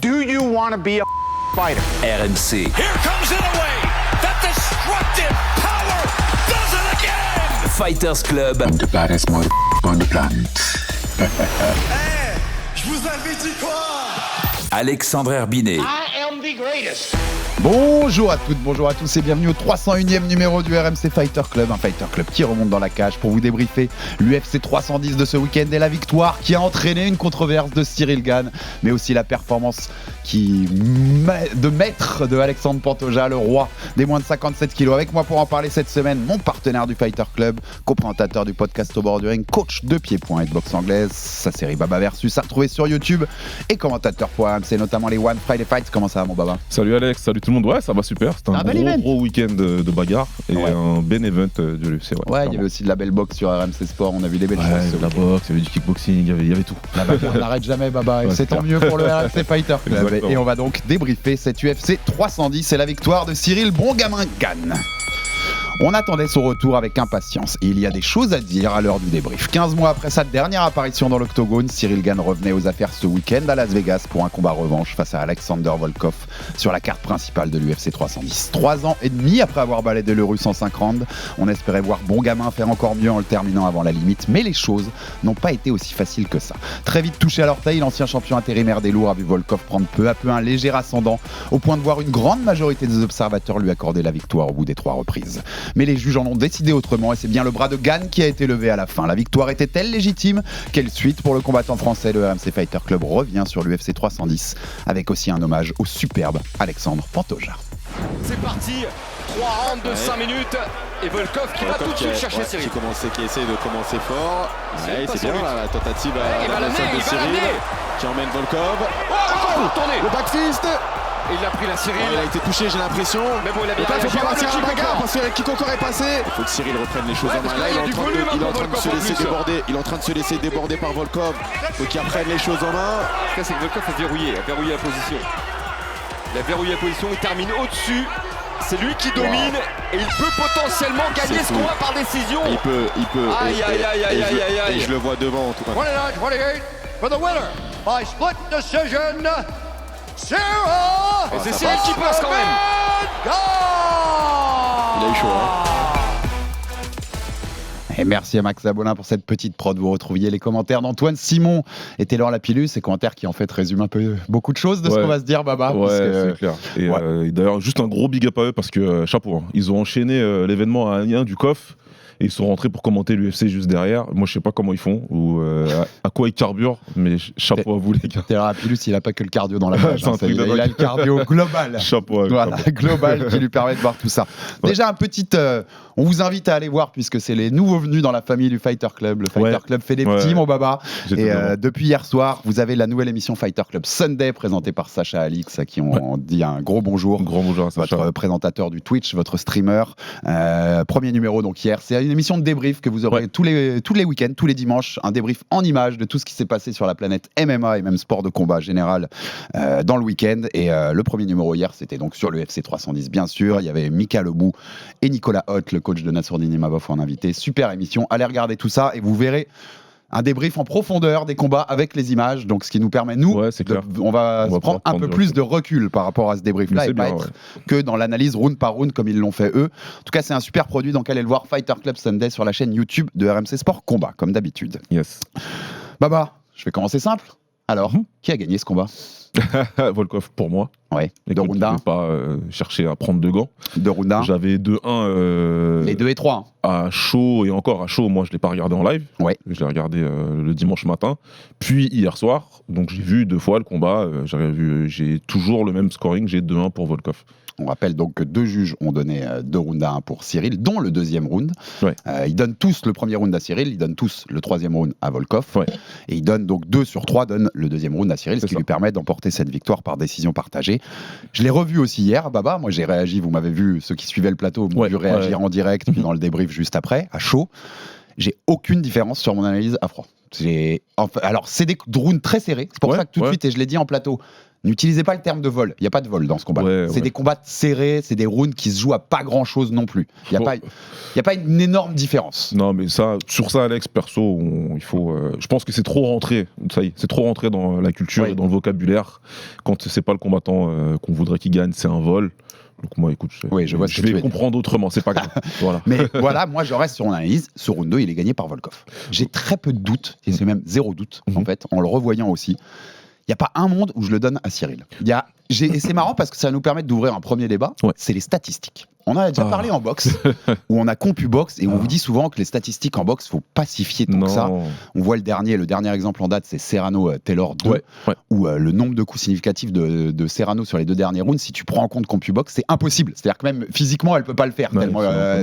Do you want to be a fighter? RMC. Here comes Inoue. That destructive power does it again. Fighters Club. The baddest motherfucker on the planet. Hey, je vous avais dit quoi? Alexandre Herbinet. I am the greatest. Bonjour à toutes, bonjour à tous et bienvenue au 301e numéro du RMC Fighter Club, un Fighter Club qui remonte dans la cage pour vous débriefer l'UFC 310 de ce week-end et la victoire qui a entraîné une controverse de Cyril Gane, mais aussi la performance de maître de Alexandre Pantoja, le roi des moins de 57 kilos. Avec moi pour en parler cette semaine, mon partenaire du Fighter Club, co-présentateur du podcast Au bord du ring, coach de pied-point et de boxe anglaise, sa série Baba Versus à retrouver sur YouTube et commentateur pour RMC, notamment les One Friday Fights. Comment ça va mon Baba? Salut Alex, salut tout le monde. Ouais, ça va super. C'était un gros week-end de bagarre et un ben event de l'UFC. Ouais, il y avait aussi de la belle boxe sur RMC Sport. On a vu des belles choses. Il y avait de la boxe, il y avait du kickboxing, il y avait tout. La bagarre n'arrête jamais, Baba. Et c'est tant mieux pour le RMC Fighter Club. Exactement. Et on va donc débriefer cette UFC 310 et la victoire de Cyril Bongamin Gane. On attendait son retour avec impatience et il y a des choses à dire à l'heure du débrief. 15 mois après sa dernière apparition dans l'octogone, Cyril Gane revenait aux affaires ce week-end à Las Vegas pour un combat revanche face à Alexander Volkov sur la carte principale de l'UFC 310. 3 ans et demi après avoir baladé le Russe en 5 rounds, on espérait voir Bongamin faire encore mieux en le terminant avant la limite, mais les choses n'ont pas été aussi faciles que ça. Très vite touché à l'orteil, l'ancien champion intérimaire des lourds a vu Volkov prendre peu à peu un léger ascendant, au point de voir une grande majorité des observateurs lui accorder la victoire au bout des 3 reprises. Mais les juges en ont décidé autrement et c'est bien le bras de Gane qui a été levé à la fin. La victoire était-elle légitime? Quelle suite pour le combattant français? Le RMC Fighter Club revient sur l'UFC 310 avec aussi un hommage au superbe Alexandre Pantoja. C'est parti, 3 rounds de 5 minutes et Volkov qui va tout de suite chercher Cyril. Qui essaie de commencer fort. Ouais, c'est bien la tentative il va l'amener, de Cyril qui emmène Volkov. Le back fist. Et il a pris la Cyril. Il a été touché, j'ai l'impression. Mais bon, il a bien réagi. Il faut pas le passer kick à la bagarre encore. parce que Kikoko est passé. Il faut que Cyril reprenne les choses en main. Là, il est en train de se laisser déborder. Il est en train de se laisser déborder par Volkov. Il faut qu'il reprenne les choses en main. Ce qu'il y a, c'est que Volkov a verrouillé la position. Il a verrouillé la position, il termine au-dessus. C'est lui qui domine et il peut potentiellement gagner ce combat par décision. Il peut. Aïe. Et je le vois devant. 29-28 for the winner by split decision. Cyril! Et c'est Cyril qui passe quand même. Il a eu chaud, Et merci à Max Abolin pour cette petite prod. Vous retrouviez les commentaires d'Antoine Simon et Taylor Lapillus, ces commentaires qui en fait résument un peu beaucoup de choses de ce qu'on va se dire, Baba. Ouais, c'est clair. Et d'ailleurs, juste un gros big up à eux parce que chapeau, ils ont enchaîné l'événement à Amiens du COF. Et ils sont rentrés pour commenter l'UFC juste derrière. Moi, je sais pas comment ils font ou à quoi ils carburent, mais chapeau à vous les gars. Taylor Lapillus, il a pas que le cardio dans la page. Il a le cardio global. Chapeau. Voilà, global qui lui permet de voir tout ça. Déjà, un petit. On vous invite à aller voir puisque c'est les nouveaux venus dans la famille du Fighter Club. Le Fighter Club fait des petits, mon Baba. Et depuis hier soir, vous avez la nouvelle émission Fighter Club Sunday présentée par Sacha Alix, à qui on dit un gros bonjour. Gros bonjour à Sacha. Votre présentateur du Twitch, votre streamer. Premier numéro donc hier. C'est une émission de débrief que vous aurez tous les week-ends, tous les dimanches. Un débrief en images de tout ce qui s'est passé sur la planète MMA et même sport de combat général dans le week-end. Et le premier numéro hier, c'était donc sur l'UFC 310, bien sûr. Il y avait Mika Lebou et Nicolas Hoth, le coach de Nassourdine Imavov en invité. Super émission. Allez regarder tout ça et vous verrez un débrief en profondeur des combats avec les images, donc ce qui nous permet, nous, on va prendre un peu plus de recul par rapport à ce débrief-là et pas être que dans l'analyse round par round comme ils l'ont fait eux. En tout cas, c'est un super produit, donc allez le voir, Fighter Club Sunday sur la chaîne YouTube de RMC Sport Combat, comme d'habitude. Yes. Baba, je vais commencer simple. Alors, qui a gagné ce combat? Volkov pour moi. Ouais. De round 1. Je ne vais pas chercher à prendre 2 gants. De round 1. J'avais 2-1. Les 2 et 3. À chaud et encore à chaud. Moi, je ne l'ai pas regardé en live. Ouais. Je l'ai regardé le dimanche matin. Puis hier soir. Donc j'ai vu 2 fois le combat. J'ai toujours le même scoring. J'ai 2-1 pour Volkov. On rappelle donc que 2 juges ont donné 2 rounds à 1 pour Cyril, dont le 2e round. Ouais. Ils donnent tous le premier round à Cyril, ils donnent tous le 3e round à Volkov. Ouais. Et ils donnent donc 2 sur 3 donnent le 2e round à Cyril, ce qui lui permet d'emporter cette victoire par décision partagée. Je l'ai revu aussi hier, Baba. Moi j'ai réagi, vous m'avez vu, ceux qui suivaient le plateau m'ont vu réagir en direct, puis dans le débrief juste après, à chaud. J'ai aucune différence sur mon analyse à froid. Alors, c'est des rounds très serrés. C'est pour Ouais, ça que tout de ouais. suite, et je l'ai dit en plateau, n'utilisez pas le terme de vol. Il n'y a pas de vol dans ce combat. C'est des combats serrés, c'est des rounds qui se jouent à pas grand-chose non plus. Il n'y a pas une énorme différence. Non, mais ça, sur ça, Alex, perso, il faut. Je pense que c'est trop rentré. Ça y est, c'est trop rentré dans la culture et dans le vocabulaire. Quand c'est pas le combattant qu'on voudrait qu'il gagne, c'est un vol. Donc moi, écoute, je vais comprendre autrement. C'est pas grave. Voilà. Mais voilà, moi, je reste sur mon analyse. Ce round 2, il est gagné par Volkov. J'ai très peu de doutes, et c'est même zéro doute, en fait, en le revoyant aussi. Il n'y a pas un monde où je le donne à Cyril. Et c'est marrant parce que ça va nous permettre d'ouvrir un premier débat, c'est les statistiques. On en a déjà parlé en boxe, où on a compu boxe, et on vous dit souvent que les statistiques en boxe, il ne faut pas s'y fier tant que ça. On voit le dernier exemple en date, c'est Serrano-Taylor 2, où le nombre de coups significatifs de Serrano sur les 2 derniers rounds, si tu prends en compte compu boxe, c'est impossible. C'est-à-dire que même physiquement, elle ne peut pas le faire,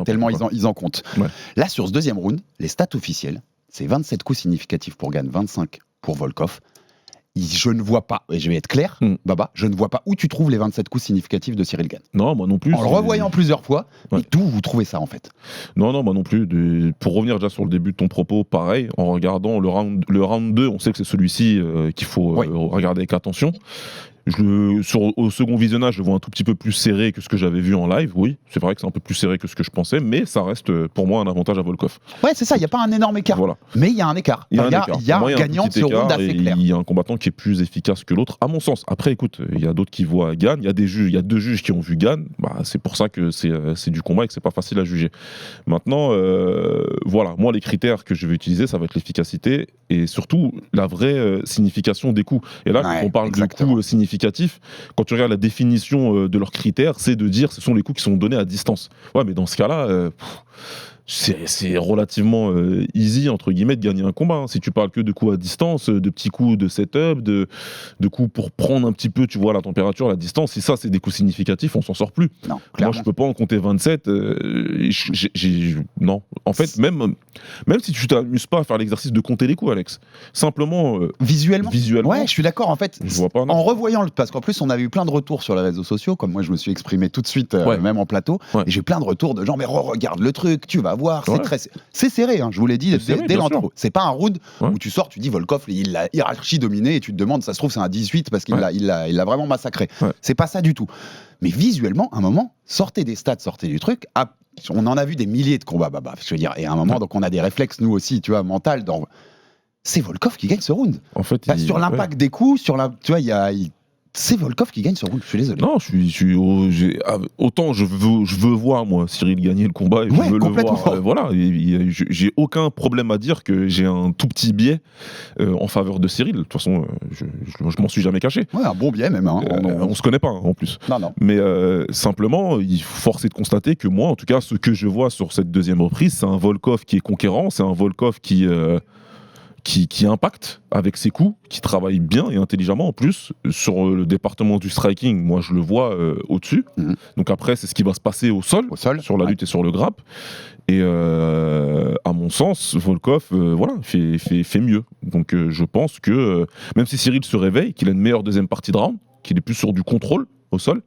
tellement ils en comptent. Ouais. Là, sur ce deuxième round, les stats officielles, c'est 27 coups significatifs pour Gane, 25 pour Volkov. Je ne vois pas, et je vais être clair, Baba, je ne vois pas où tu trouves les 27 coups significatifs de Cyril Gane. Non, moi non plus. En le revoyant plusieurs fois, mais d'où vous trouvez ça en fait? Non, moi non plus. Pour revenir déjà sur le début de ton propos, pareil, en regardant le round 2, on sait que c'est celui-ci qu'il faut regarder avec attention. Au second visionnage, je le vois un tout petit peu plus serré que ce que j'avais vu en live. Oui, c'est vrai que c'est un peu plus serré que ce que je pensais, mais ça reste pour moi un avantage à Volkov. Ouais, c'est ça, il n'y a pas un énorme écart. Voilà. Mais il y a un écart. Il y a un gagnant de ce round assez clair. Il y a un combattant qui est plus efficace que l'autre, à mon sens. Après, écoute, il y a d'autres qui voient Gane, il y a 2 juges qui ont vu Gane. C'est pour ça que c'est du combat et que c'est pas facile à juger. Maintenant, voilà, moi les critères que je vais utiliser, ça va être l'efficacité et surtout la vraie signification des coups. Et là, quand on parle de coups significatifs, quand tu regardes la définition de leurs critères, c'est de dire ce sont les coups qui sont donnés à distance. Ouais, mais dans ce cas-là, c'est relativement easy, entre guillemets, de gagner un combat. Hein. Si tu parles que de coups à distance, de petits coups de setup, de coups pour prendre un petit peu, tu vois, la température, la distance, si ça, c'est des coups significatifs, on s'en sort plus. Non, moi, je peux pas en compter 27. Non. En fait, même si tu t'amuses pas à faire l'exercice de compter les coups, Alex, simplement... Visuellement. Ouais, je suis d'accord, en fait. Je vois pas, en revoyant, parce qu'en plus, on avait eu plein de retours sur les réseaux sociaux, comme moi, je me suis exprimé tout de suite, même en plateau, et j'ai eu plein de retours de gens, mais regarde le truc, tu vas voir, c'est serré, hein, je vous l'ai dit dès l'intro. C'est pas un round où tu sors, tu dis Volkov, il l'a hiérarchie dominé et tu te demandes, ça se trouve c'est un 18 parce qu'il l'a vraiment massacré. C'est pas ça du tout. Mais visuellement, à un moment, sortez des stats, sortez du truc. On en a vu des milliers de combats, Baba. Je veux dire, et à un moment, donc on a des réflexes nous aussi, tu vois, mental. C'est Volkov qui gagne ce round. En fait, sur l'impact des coups, tu vois, c'est Volkov qui gagne ce round, je suis désolé. Non, autant je veux voir, moi, Cyril gagner le combat, et je veux le voir. Voilà, j'ai aucun problème à dire que j'ai un tout petit biais en faveur de Cyril. De toute façon, je m'en suis jamais caché. Ouais, un bon biais même. Hein. On se connaît pas, en plus. Non. Mais simplement, il faut forcer de constater que moi, en tout cas, ce que je vois sur cette deuxième reprise, c'est un Volkov qui est conquérant, c'est un Volkov qui impacte avec ses coups, qui travaille bien et intelligemment en plus. Sur le département du striking, moi je le vois au-dessus. Donc après, c'est ce qui va se passer au sol sur la lutte et sur le grappe. Et à mon sens, Volkov fait mieux. Donc je pense que même si Cyril se réveille, qu'il a une meilleure deuxième partie de round, qu'il est plus sur du contrôle au sol,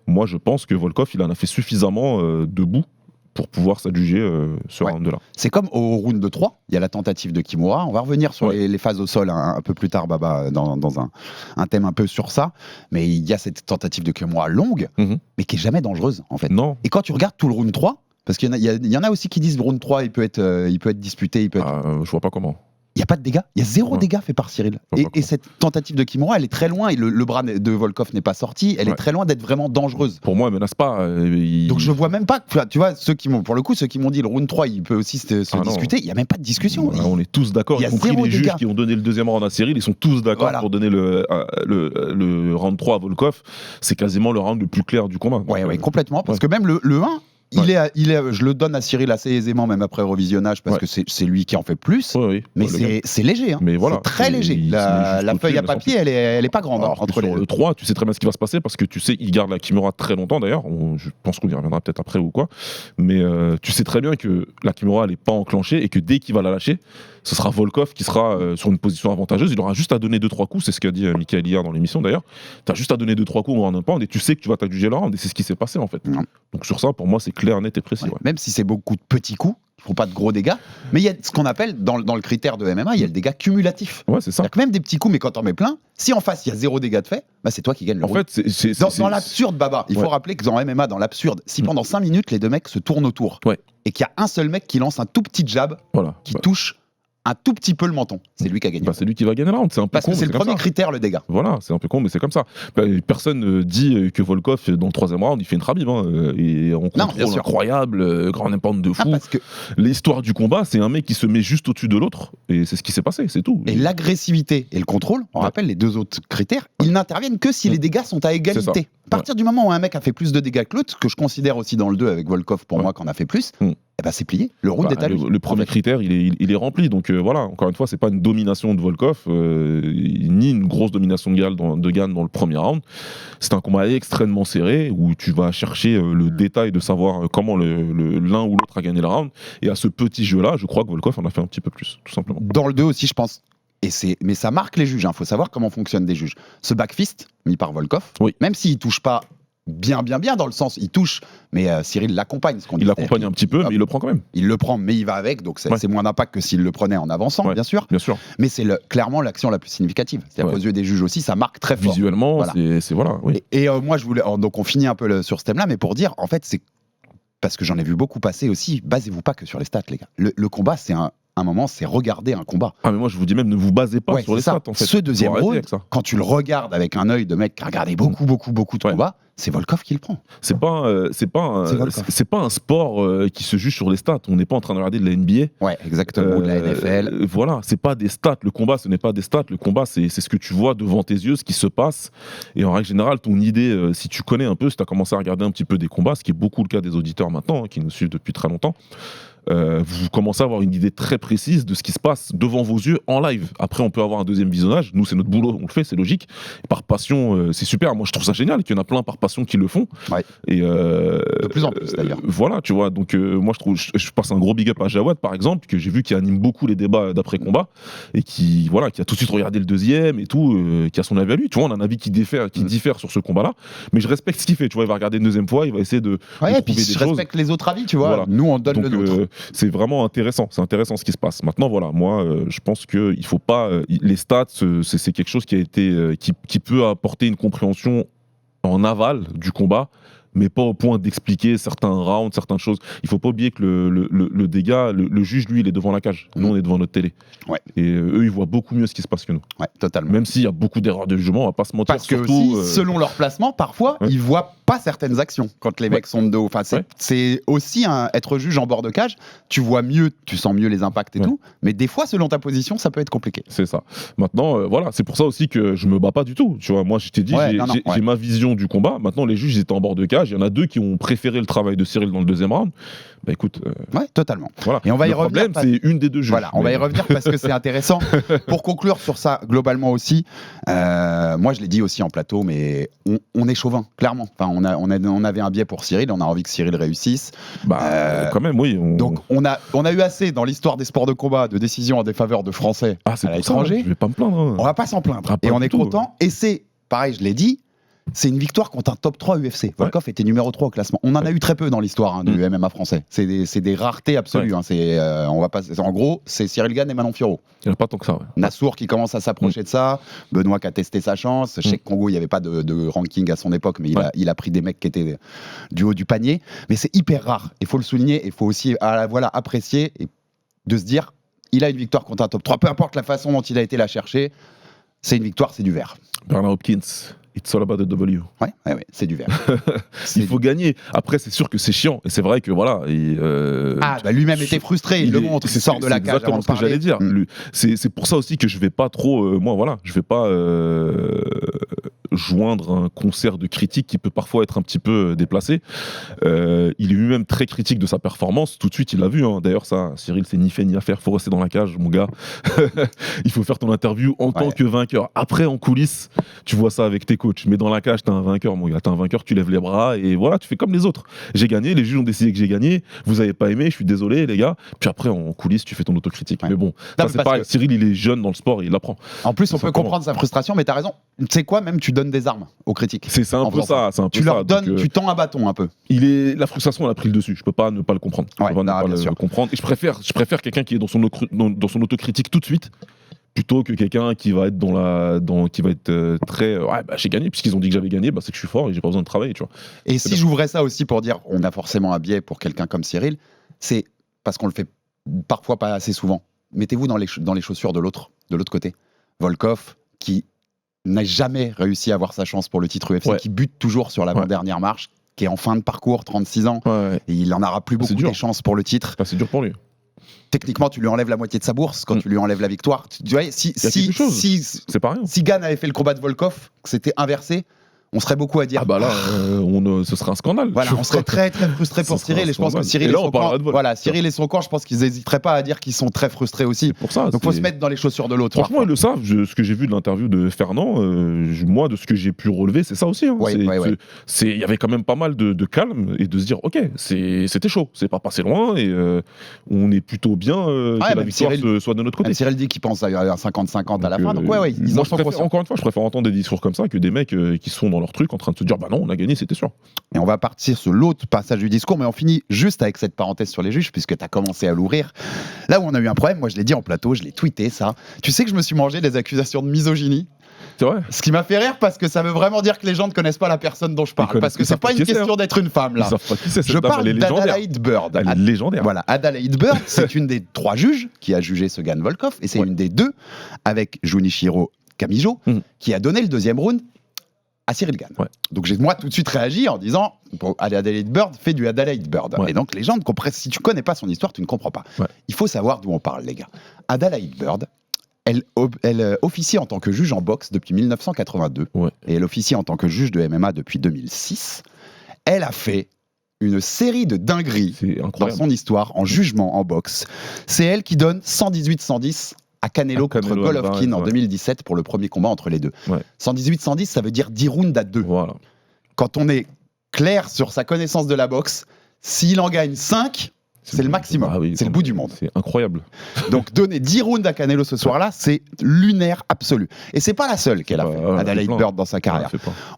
moi je pense que Volkov il en a fait suffisamment debout pour pouvoir s'adjuger ce round-là. C'est comme au round de 3, il y a la tentative de Kimura. On va revenir sur les phases au sol un peu plus tard, Baba, dans un thème un peu sur ça. Mais il y a cette tentative de Kimura longue, mais qui est jamais dangereuse, en fait. Non. Et quand tu regardes tout le round 3, parce qu'il y en a aussi qui disent le round 3, il peut être disputé, je vois pas comment. Il n'y a pas de dégâts, il y a 0 dégâts fait par Cyril. Et cette tentative de Kimura, elle est très loin, et le bras de Volkov n'est pas sorti, elle est très loin d'être vraiment dangereuse. Pour moi, elle menace pas. Donc je vois même pas, tu vois, ceux qui m'ont dit le round 3, il peut aussi se discuter, il n'y a même pas de discussion. On est tous d'accord, y compris les juges qui ont donné le deuxième round à Cyril, ils sont tous d'accord pour donner le round 3 à Volkov. C'est quasiment le round le plus clair du combat. Ouais, complètement, parce que même le 1, je le donne à Cyril assez aisément, même après revisionnage, parce que c'est lui qui en fait plus. Mais c'est léger. Hein. Mais voilà, c'est très léger. La feuille à papier, elle est pas grande. Entre le 3, tu sais très bien ce qui va se passer, parce que tu sais, il garde la Kimura très longtemps d'ailleurs. Je pense qu'on y reviendra peut-être après ou quoi. Mais tu sais très bien que la Kimura, elle est pas enclenchée et que dès qu'il va la lâcher, ce sera Volkov qui sera sur une position avantageuse. Il aura juste à donner 2-3 coups, c'est ce qu'a dit Michael hier dans l'émission d'ailleurs. Tu as juste à donner 2-3 coups au round and pound et tu sais que tu vas t'adjuger le round, et c'est ce qui s'est passé en fait. Non. Donc sur ça, pour moi, c'est clair, net et précis. Ouais. Ouais. Même si c'est beaucoup de petits coups, il ne faut pas de gros dégâts. Mais il y a ce qu'on appelle, dans le critère de MMA, il y a le dégât cumulatif. Ouais, c'est ça. C'est-à-dire que même des petits coups, mais quand t'en mets plein, si en face il y a 0 dégâts de fait, bah c'est toi qui gagne le En round. fait, Dans l'absurde, Baba, il faut rappeler que dans MMA, dans l'absurde, si pendant 5 minutes les deux mecs se tournent autour Ouais. et qu'il y a un seul mec qui lance un tout petit jab voilà. qui touche un tout petit peu le menton, c'est lui qui a gagné. C'est lui qui va gagner le round. C'est un peu Parce con, que c'est le comme premier ça. critère, le dégât. Voilà, c'est un peu con, mais c'est comme ça. Personne dit que Volkov, dans le 3e round, il fait une Khabib. Et en bien contrôle sûr. incroyable, grand impact de fou. Parce que L'histoire du combat, c'est un mec qui se met juste au-dessus de l'autre, et c'est ce qui s'est passé, c'est tout. et l'agressivité et le contrôle, on rappelle les deux autres critères, ils n'interviennent que si les dégâts sont à égalité. À partir du moment où un mec a fait plus de dégâts que l'autre, que je considère aussi dans le 2 avec Volkov pour moi qu'on a fait plus, eh ben c'est plié. Le round est à lui. Le premier critère, il est rempli. Donc voilà, encore une fois, c'est pas une domination de Volkov, ni une grosse domination de Gane dans le premier round. C'est un combat extrêmement serré où tu vas chercher le détail de savoir comment l'un ou l'autre a gagné le round. Et à ce petit jeu-là, je crois que Volkov en a fait un petit peu plus, tout simplement. Dans le 2 aussi, je pense. Mais ça marque les juges. Il faut savoir comment fonctionnent des juges. Ce backfist mis par Volkov, même s'il touche pas bien dans le sens, il touche, mais Cyril l'accompagne. Il l'accompagne un petit peu, mais il le prend quand même. Il le prend, mais il va avec, donc c'est moins d'impact que s'il le prenait en avançant, bien sûr. Mais c'est clairement l'action la plus significative. C'est-à-dire qu'aux yeux des juges aussi, ça marque très fort. Visuellement, voilà. c'est voilà. Oui. Et moi, je voulais, donc on finit un peu sur ce thème-là, mais pour dire, en fait, c'est parce que j'en ai vu beaucoup passer aussi. Basez-vous pas que sur les stats, les gars. Le combat, c'est un moment, c'est regarder un combat. Ah mais moi je vous dis même, ne vous basez pas sur les stats en fait. Ce deuxième round, quand tu le regardes avec un œil de mec qui a regardé beaucoup de combats, c'est Volkov qui le prend. C'est pas un sport qui se juge sur les stats. On n'est pas en train de regarder de la NBA. Ouais, exactement, ou de la NFL. Voilà, c'est pas des stats. Le combat, ce n'est pas des stats. Le combat, c'est ce que tu vois devant tes yeux, ce qui se passe. Et en règle générale, ton idée, si tu connais un peu, si tu as commencé à regarder un petit peu des combats, ce qui est beaucoup le cas des auditeurs maintenant, qui nous suivent depuis très longtemps, vous commencez à avoir une idée très précise de ce qui se passe devant vos yeux en live. Après, on peut avoir un deuxième visionnage. Nous, c'est notre boulot, on le fait, c'est logique. Par passion, c'est super. Moi, je trouve ça génial qu'il y en a plein par passion qui le font. Ouais. Et de plus en plus, d'ailleurs. Voilà, tu vois. Donc, moi, je passe un gros big up à Jawad, par exemple, que j'ai vu qui anime beaucoup les débats d'après-combat et qui a tout de suite regardé le deuxième et tout, qui a son avis à lui. Tu vois, on a un avis qui diffère sur ce combat-là. Mais je respecte ce qu'il fait. Tu vois, il va regarder une deuxième fois, il va essayer de trouver des choses. Je respecte les autres avis, tu vois. Voilà. Nous, on donne donc, le nôtre. C'est vraiment intéressant. C'est intéressant ce qui se passe. Maintenant, voilà, moi, je pense que il faut pas. Les stats, c'est quelque chose qui a été, qui peut apporter une compréhension en aval du combat, mais pas au point d'expliquer certains rounds, certaines choses. Il faut pas oublier que le dégât, le juge, lui, il est devant la cage. Nous, on est devant notre télé. Ouais. Et eux, ils voient beaucoup mieux ce qui se passe que nous. Ouais, totalement. Même s'il y a beaucoup d'erreurs de jugement, on va pas se mentir. Parce que aussi, selon leur placement, parfois, ils voient pas certaines actions quand les mecs sont de dos. Enfin, c'est aussi être juge en bord de cage. Tu vois mieux, tu sens mieux les impacts et tout. Mais des fois, selon ta position, ça peut être compliqué. C'est ça. Maintenant, voilà, c'est pour ça aussi que je me bats pas du tout. Tu vois, moi, je t'ai dit, j'ai ma vision du combat. Maintenant, les juges, ils étaient en bord de cage. Il y en a deux qui ont préféré le travail de Cyril dans le deuxième round. Bah écoute. Ouais, totalement. Voilà. Et on va le y revenir. problème, c'est une des deux juges. Voilà, on va y revenir parce que c'est intéressant. Pour conclure sur ça, globalement aussi, moi je l'ai dit aussi en plateau, mais on est chauvin, clairement. Enfin, on avait un biais pour Cyril, on a envie que Cyril réussisse. Quand même, oui. Donc on a eu assez dans l'histoire des sports de combat de décisions en défaveur de Français à l'étranger. Je vais pas me plaindre. Hein. On va pas s'en plaindre. Et on est content. Et c'est, pareil, je l'ai dit, c'est une victoire contre un top 3 UFC. Volkov était numéro 3 au classement. On en a eu très peu dans l'histoire du MMA français. C'est des raretés absolues. Hein. En gros, c'est Cyril Gane et Manon Fiorot. Il n'y en a pas tant que ça. Nassour qui commence à s'approcher de ça. Benoît qui a testé sa chance. Chez Congo, il n'y avait pas de ranking à son époque, mais il a pris des mecs qui étaient du haut du panier. Mais c'est hyper rare. Il faut le souligner. Il faut aussi apprécier et de se dire il a une victoire contre un top 3. Peu importe la façon dont il a été la chercher, c'est une victoire, c'est du vert. Bernard Hopkins. It's all about the W. Ouais, c'est du vert. Il faut gagner. Après, c'est sûr que c'est chiant. Et c'est vrai que voilà. Lui-même était frustré. Il le montre. Il sort de la cage. C'est exactement ce que j'allais dire. C'est pour ça aussi que je vais pas trop. Je vais pas joindre un concert de critiques qui peut parfois être un petit peu déplacé. Il est lui-même très critique de sa performance. Tout de suite, il l'a vu. Hein. D'ailleurs, ça, Cyril, c'est ni fait ni à faire. Faut rester dans la cage, mon gars. Il faut faire ton interview en tant que vainqueur. Après, en coulisses, tu vois ça avec tes coachs. Mais dans la cage, t'es un vainqueur, mon gars. T'es un vainqueur, tu lèves les bras et voilà, tu fais comme les autres. J'ai gagné, les juges ont décidé que j'ai gagné. Vous avez pas aimé, je suis désolé, les gars. Puis après, en coulisses, tu fais ton autocritique. Mais bon, ça, c'est pareil. Cyril, il est jeune dans le sport et il apprend. En plus, on peut comprendre sa frustration, mais t'as raison. Tu sais quoi, même tu donnes des armes aux critiques. C'est un peu ça. Tu leur donnes, tu tends un bâton un peu. La frustration, elle a pris le dessus. Je peux pas ne pas le comprendre. Comprendre. Et je préfère quelqu'un qui est dans son autocritique tout de suite, plutôt que quelqu'un qui va être qui va être très j'ai gagné puisqu'ils ont dit que j'avais gagné, c'est que je suis fort et j'ai pas besoin de travailler, tu vois. Et si j'ouvrais ça aussi pour dire on a forcément un biais pour quelqu'un comme Cyril, c'est parce qu'on le fait parfois pas assez souvent. Mettez-vous dans les chaussures de l'autre côté. Volkov qui n'a jamais réussi à avoir sa chance pour le titre UFC, qui bute toujours sur l'avant-dernière marche, qui est en fin de parcours, 36 ans, et il en aura plus beaucoup de chances pour le titre. C'est dur pour lui. Techniquement, tu lui enlèves la moitié de sa bourse quand tu lui enlèves la victoire. Tu vois, c'est pas rien. Si Gane avait fait le combat de Volkov, que c'était inversé, on serait beaucoup à dire. Ce serait un scandale. Voilà, on serait très très frustré pour Cyril et je pense que Cyril et son camp, je pense qu'ils n'hésiteraient pas à dire qu'ils sont très frustrés aussi. Pour ça, donc faut se mettre dans les chaussures de l'autre. Franchement, ils le savent. Ce que j'ai vu de l'interview de Fernand, moi, de ce que j'ai pu relever, c'est ça aussi. Hein. Il y avait quand même pas mal de calme et de se dire, ok, c'était chaud, c'est pas passé loin et on est plutôt bien que la victoire soit de notre côté. Cyril dit qu'il pense à un 50-50 à la fin. Donc ils en sont conscients. Encore une fois, je préfère entendre des discours comme ça que des mecs qui sont dans leur truc en train de se dire non, on a gagné, c'était sûr. Et on va partir sur l'autre passage du discours, mais on finit juste avec cette parenthèse sur les juges, puisque tu as commencé à l'ouvrir. Là où on a eu un problème, moi je l'ai dit en plateau, je l'ai tweeté ça. Tu sais que je me suis mangé des accusations de misogynie. C'est vrai. Ce qui m'a fait rire parce que ça veut vraiment dire que les gens ne connaissent pas la personne dont je parle. Parce que c'est pas une question d'être une femme là. Je parle d'Adalaïde Bird. Elle est légendaire. Voilà, Adalaïde Bird, c'est une des 3 juges qui a jugé ce Gane Volkov, et c'est une des 2 avec Junichiro Kamijo qui a donné le 2e round à Cyril Gane. Donc j'ai moi tout de suite réagi en disant Adalaïde Bird fait du Adalaïde Bird. Et donc les gens ne comprennent, si tu connais pas son histoire, tu ne comprends pas. Il faut savoir d'où on parle, les gars. Adalaïde Bird, elle officie en tant que juge en boxe depuis 1982 et elle officie en tant que juge de MMA depuis 2006. Elle a fait une série de dingueries dans son histoire en jugement en boxe. C'est elle qui donne 118-110 à Canelo contre Golovkin en 2017 pour le premier combat entre les deux. 118-110, ça veut dire 10 rounds à 2. Voilà. Quand on est clair sur sa connaissance de la boxe, s'il en gagne 5, c'est le maximum. C'est le bout du monde. C'est incroyable. Donc donner 10 rounds à Canelo ce soir-là, c'est lunaire absolu. Et c'est pas la seule qu'elle a fait, Adalaïde Bird, dans sa carrière.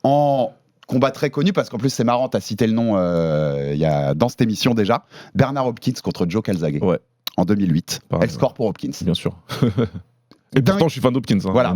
En combat très connu, parce qu'en plus c'est marrant, t'as cité le nom dans cette émission déjà, Bernard Hopkins contre Joe Calzaghe. En 2008. Elle score pour Hopkins. Bien sûr. Et pourtant, je suis fan d'Hopkins. Voilà.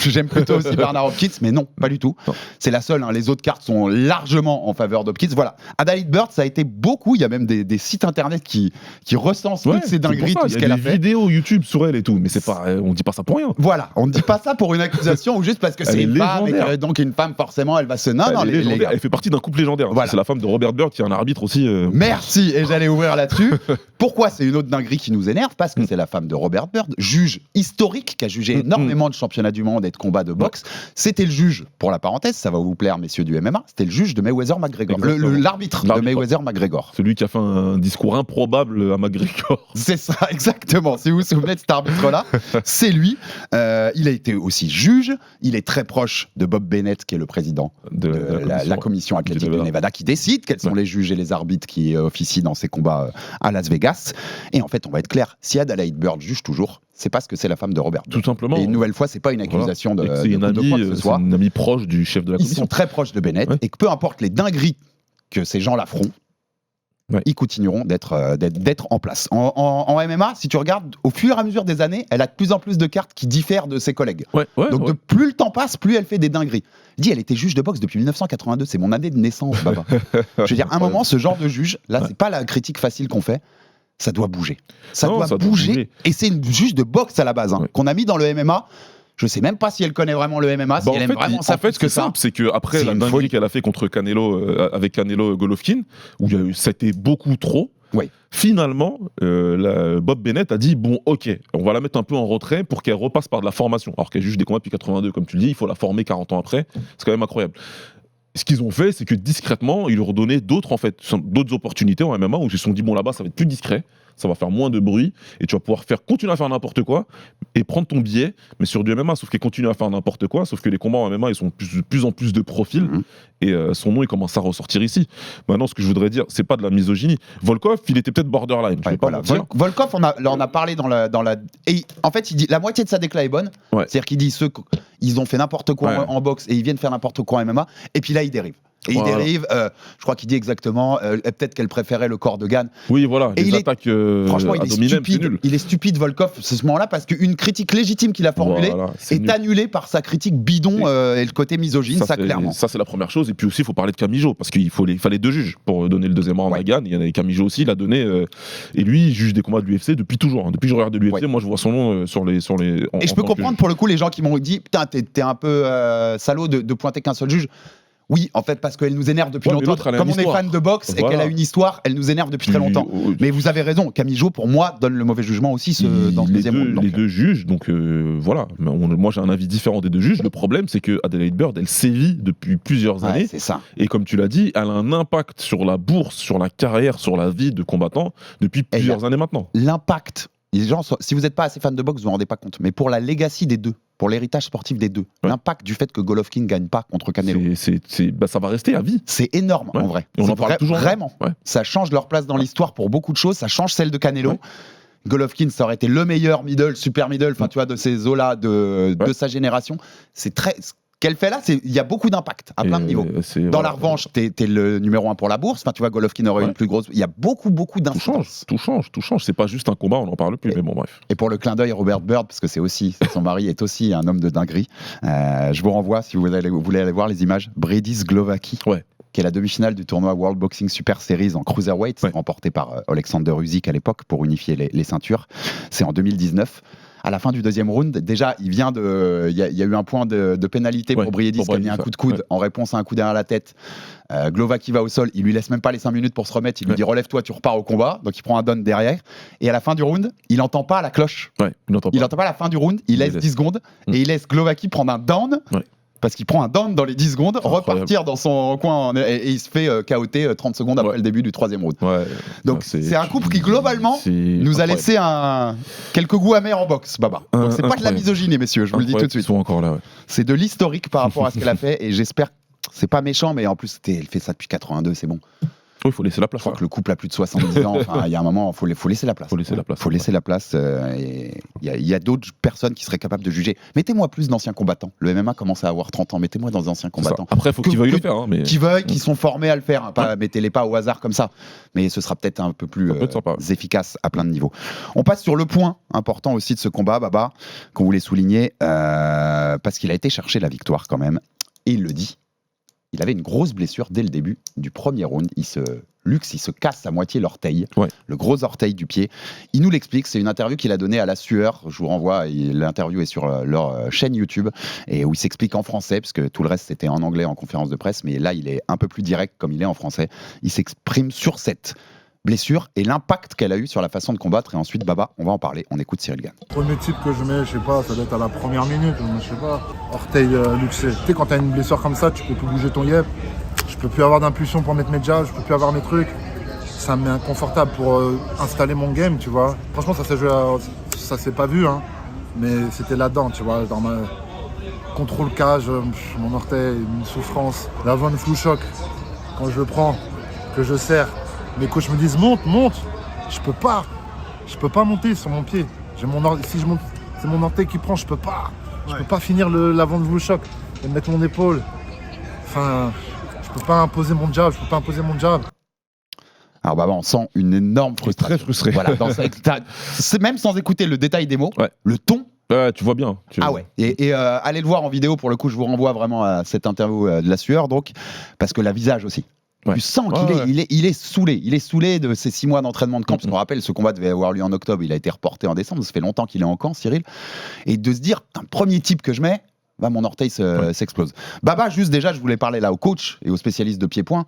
J'aime plutôt aussi Bernard Hopkins, mais non, pas du tout. Non. C'est la seule. Les autres cartes sont largement en faveur d'Hopkins. Voilà. Adalaïde Bird, ça a été beaucoup. Il y a même des sites internet qui recensent toutes ces dingueries, tout ce qu'elle a fait. Il y a des vidéos YouTube sur elle et tout, mais c'est pas, on dit pas ça pour rien. Voilà. On ne dit pas ça pour une accusation ou juste parce que c'est une femme et que donc une femme forcément elle va se elle fait partie d'un couple légendaire. Voilà. C'est la femme de Robert Bird qui est un arbitre aussi. Merci. Et j'allais ouvrir là-dessus. Pourquoi c'est une autre dinguerie qui nous énerve? Parce que c'est la femme de Robert Bird, juge historique, qui a jugé énormément de championnats du monde et de combats de boxe. C'était le juge, pour la parenthèse, ça va vous plaire, messieurs du MMA, c'était le juge de Mayweather-McGregor. L'arbitre de Mayweather-McGregor. Celui qui a fait un discours improbable à McGregor. C'est ça, exactement. Si vous vous souvenez de cet arbitre-là, c'est lui. Il a été aussi juge. Il est très proche de Bob Bennett, qui est le président de la commission athlétique du Nevada, qui décide quels sont les juges et les arbitres qui officient dans ces combats à Las Vegas. Et en fait, on va être clair, si Adalaïde Bird juge toujours, c'est parce que c'est la femme de Robert Bird. Tout simplement. Et une nouvelle fois, c'est pas une accusation de quoi que ce soit. C'est une amie proche du chef de la commission. Ils sont très proches de Bennett, et que peu importe les dingueries que ces gens-là feront, ils continueront d'être en place. En MMA, si tu regardes, au fur et à mesure des années, elle a de plus en plus de cartes qui diffèrent de ses collègues. Donc plus le temps passe, plus elle fait des dingueries. Je dis, elle était juge de boxe depuis 1982, c'est mon année de naissance, papa. Je veux dire, à un moment, ce genre de juge, là, c'est pas la critique facile qu'on fait. Ça doit bouger. Ça doit bouger. Et c'est une juge de boxe à la base, qu'on a mis dans le MMA. Je sais même pas si elle connaît vraiment le MMA, si elle aime vraiment ça. En fait, ce qui est simple, c'est qu'après la dinguerie qu'elle a fait contre Canelo, avec Canelo Golovkin, où ça a été beaucoup trop, Oui. Finalement, Bob Bennett a dit bon, ok, on va la mettre un peu en retrait pour qu'elle repasse par de la formation. Alors qu'elle juge des combats depuis 82, comme tu le dis, il faut la former 40 ans après. C'est quand même incroyable. Ce qu'ils ont fait, c'est que discrètement, ils leur ont donné d'autres opportunités en MMA où ils se sont dit bon, là-bas, ça va être plus discret, ça va faire moins de bruit et tu vas pouvoir continuer à faire n'importe quoi et prendre ton billet, mais sur du MMA. Sauf qu'ils continuent à faire n'importe quoi, sauf que les combats en MMA, ils sont de plus en plus de profils et son nom, il commence à ressortir ici. Maintenant, ce que je voudrais dire, c'est pas de la misogynie. Volkov, il était peut-être borderline. Je vais pas mentir. Volkov, on a parlé dans la. Et en fait, il dit la moitié de sa décla est bonne. Ouais. C'est-à-dire qu'il dit ils ont fait n'importe quoi en boxe et ils viennent faire n'importe quoi en MMA. Et puis là, il dérive. Et il dérive, je crois qu'il dit exactement, peut-être qu'elle préférait le corps de Gane. Oui, voilà, et les attaques franchement, il est stupide. Il est stupide, Volkov, à ce moment-là, parce qu'une critique légitime qu'il a formulée est annulée par sa critique bidon et le côté misogyne, ça clairement. Ça, c'est la première chose. Et puis aussi, il faut parler de Kamijo, parce qu'il fallait 2 juges pour donner le deuxième round à Gane. Il y en avait Kamijo aussi, il a donné. Et lui, il juge des combats de l'UFC depuis toujours. Depuis que je regarde de l'UFC, moi, je vois son nom sur les. Et je peux comprendre pour le coup les gens qui m'ont dit putain, t'es un peu salaud de pointer qu'un seul juge. Oui, en fait, parce qu'elle nous énerve depuis longtemps. Comme on est fan de boxe et qu'elle a une histoire, elle nous énerve depuis très longtemps. Mais vous avez raison, Kamijo, pour moi, donne le mauvais jugement aussi dans ce deuxième round. Les deux juges, donc voilà. Moi, j'ai un avis différent des deux juges. Le problème, c'est que Adelaide Bird, elle sévit depuis plusieurs années. C'est ça. Et comme tu l'as dit, elle a un impact sur la bourse, sur la carrière, sur la vie de combattant depuis plusieurs années maintenant. L'impact. Les gens, si vous n'êtes pas assez fan de boxe, vous ne vous rendez pas compte. Mais pour la legacy des deux, pour l'héritage sportif des deux, l'impact du fait que Golovkin ne gagne pas contre Canelo, ça va rester à vie. C'est énorme en vrai. Et on en parle toujours. Vraiment. Ça change leur place dans l'histoire pour beaucoup de choses. Ça change celle de Canelo. Golovkin, ça aurait été le meilleur super middle, tu vois, de ces eaux-là de sa génération. C'est très. Qu'elle fait là, il y a beaucoup d'impact à plein de niveaux. Dans la revanche, t'es le numéro 1 pour la bourse. Tu vois, Golovkin aurait une plus grosse. Il y a beaucoup d'incidence. Tout change. C'est pas juste un combat, on n'en parle plus. Mais bon, bref. Et pour le clin d'œil, Robert Bird, parce que son mari est aussi un homme de dinguerie. Je vous renvoie, si vous voulez aller voir les images, Bredis Glovacki. Qui est la demi-finale du tournoi World Boxing Super Series en Cruiserweight, remporté par Alexander Usyk à l'époque pour unifier les ceintures. C'est en 2019. À la fin du deuxième round, déjà, il y a eu un point de pénalité pour Briedis qui a mis un coup de coude en réponse à un coup derrière la tête. Glovacki va au sol, il lui laisse même pas les 5 minutes pour se remettre, il lui dit relève-toi, tu repars au combat. Donc il prend un down derrière. Et à la fin du round, il n'entend pas la cloche. Il n'entend pas la fin du round, il laisse 10 secondes et il laisse Glovacki prendre un down. Parce qu'il prend un down dans les 10 secondes, repartir dans son coin et il se fait KOT 30 secondes après le début du troisième round. Donc c'est un couple qui globalement nous a laissé quelques goûts amers en boxe, Baba. Donc c'est pas de la misogynie, messieurs, je vous le dis tout de suite. Ils sont encore là, c'est de l'historique par rapport à ce qu'elle a fait et j'espère, c'est pas méchant, mais en plus elle fait ça depuis 82, c'est bon. Oui, il faut laisser la place. Je crois que le couple a plus de 70 ans. Il y a un moment, il faut laisser la place. Il faut laisser la place. Il y a d'autres personnes qui seraient capables de juger. Mettez-moi plus d'anciens combattants. Le MMA commence à avoir 30 ans. Mettez-moi dans des anciens combattants. Après, il faut qu'ils veuillent le faire. Qui veuillent, qui sont formés à le faire. Mettez-les pas au hasard comme ça. Mais ce sera peut-être un peu plus efficace à plein de niveaux. On passe sur le point important aussi de ce combat, Baba, qu'on voulait souligner, parce qu'il a été chercher la victoire quand même. Et il le dit. Il avait une grosse blessure dès le début du premier round. Il se casse à moitié l'orteil, le gros orteil du pied. Il nous l'explique, c'est une interview qu'il a donnée à La Sueur. Je vous renvoie, l'interview est sur leur chaîne YouTube, et où il s'explique en français, parce que tout le reste c'était en anglais en conférence de presse, mais là il est un peu plus direct comme il est en français. Il s'exprime sur cette blessure et l'impact qu'elle a eu sur la façon de combattre. Et ensuite, Baba, on va en parler. On écoute Cyril Gane. Premier type que je mets, je sais pas, ça doit être à la première minute, je sais pas, orteil luxé. Tu sais, quand t'as une blessure comme ça, tu peux plus bouger ton yep, je peux plus avoir d'impulsion pour mettre mes jabs, je peux plus avoir mes trucs. Ça me met inconfortable pour installer mon game, tu vois. Franchement, ça s'est joué, ça s'est pas vu, hein, mais c'était là-dedans, tu vois, dans ma contrôle cage, mon orteil, une souffrance. La Von Flou Choc, quand je le prends, que je serre, mes coachs me disent monte, je peux pas monter sur mon pied. Si je monte, c'est mon orteil qui prend, je peux pas finir l'avant de choc et mettre mon épaule. Enfin, je peux pas imposer mon jab, Alors Baba, on sent une énorme frustration. Très frustré. Voilà, c'est même sans écouter le détail des mots, le ton. Tu vois bien. Et allez le voir en vidéo, pour le coup, je vous renvoie vraiment à cette interview de La Sueur, donc, parce que la visage aussi. Tu sens qu'il est saoulé. Il est saoulé de ces 6 mois d'entraînement de camp. Parce qu'on rappelle, ce combat devait avoir lieu en octobre. Il a été reporté en décembre. Ça fait longtemps qu'il est en camp, Cyril. Et de se dire, un premier type que je mets, mon orteil s'explose. Baba, juste déjà, je voulais parler là aux coachs et aux spécialistes de pied-point.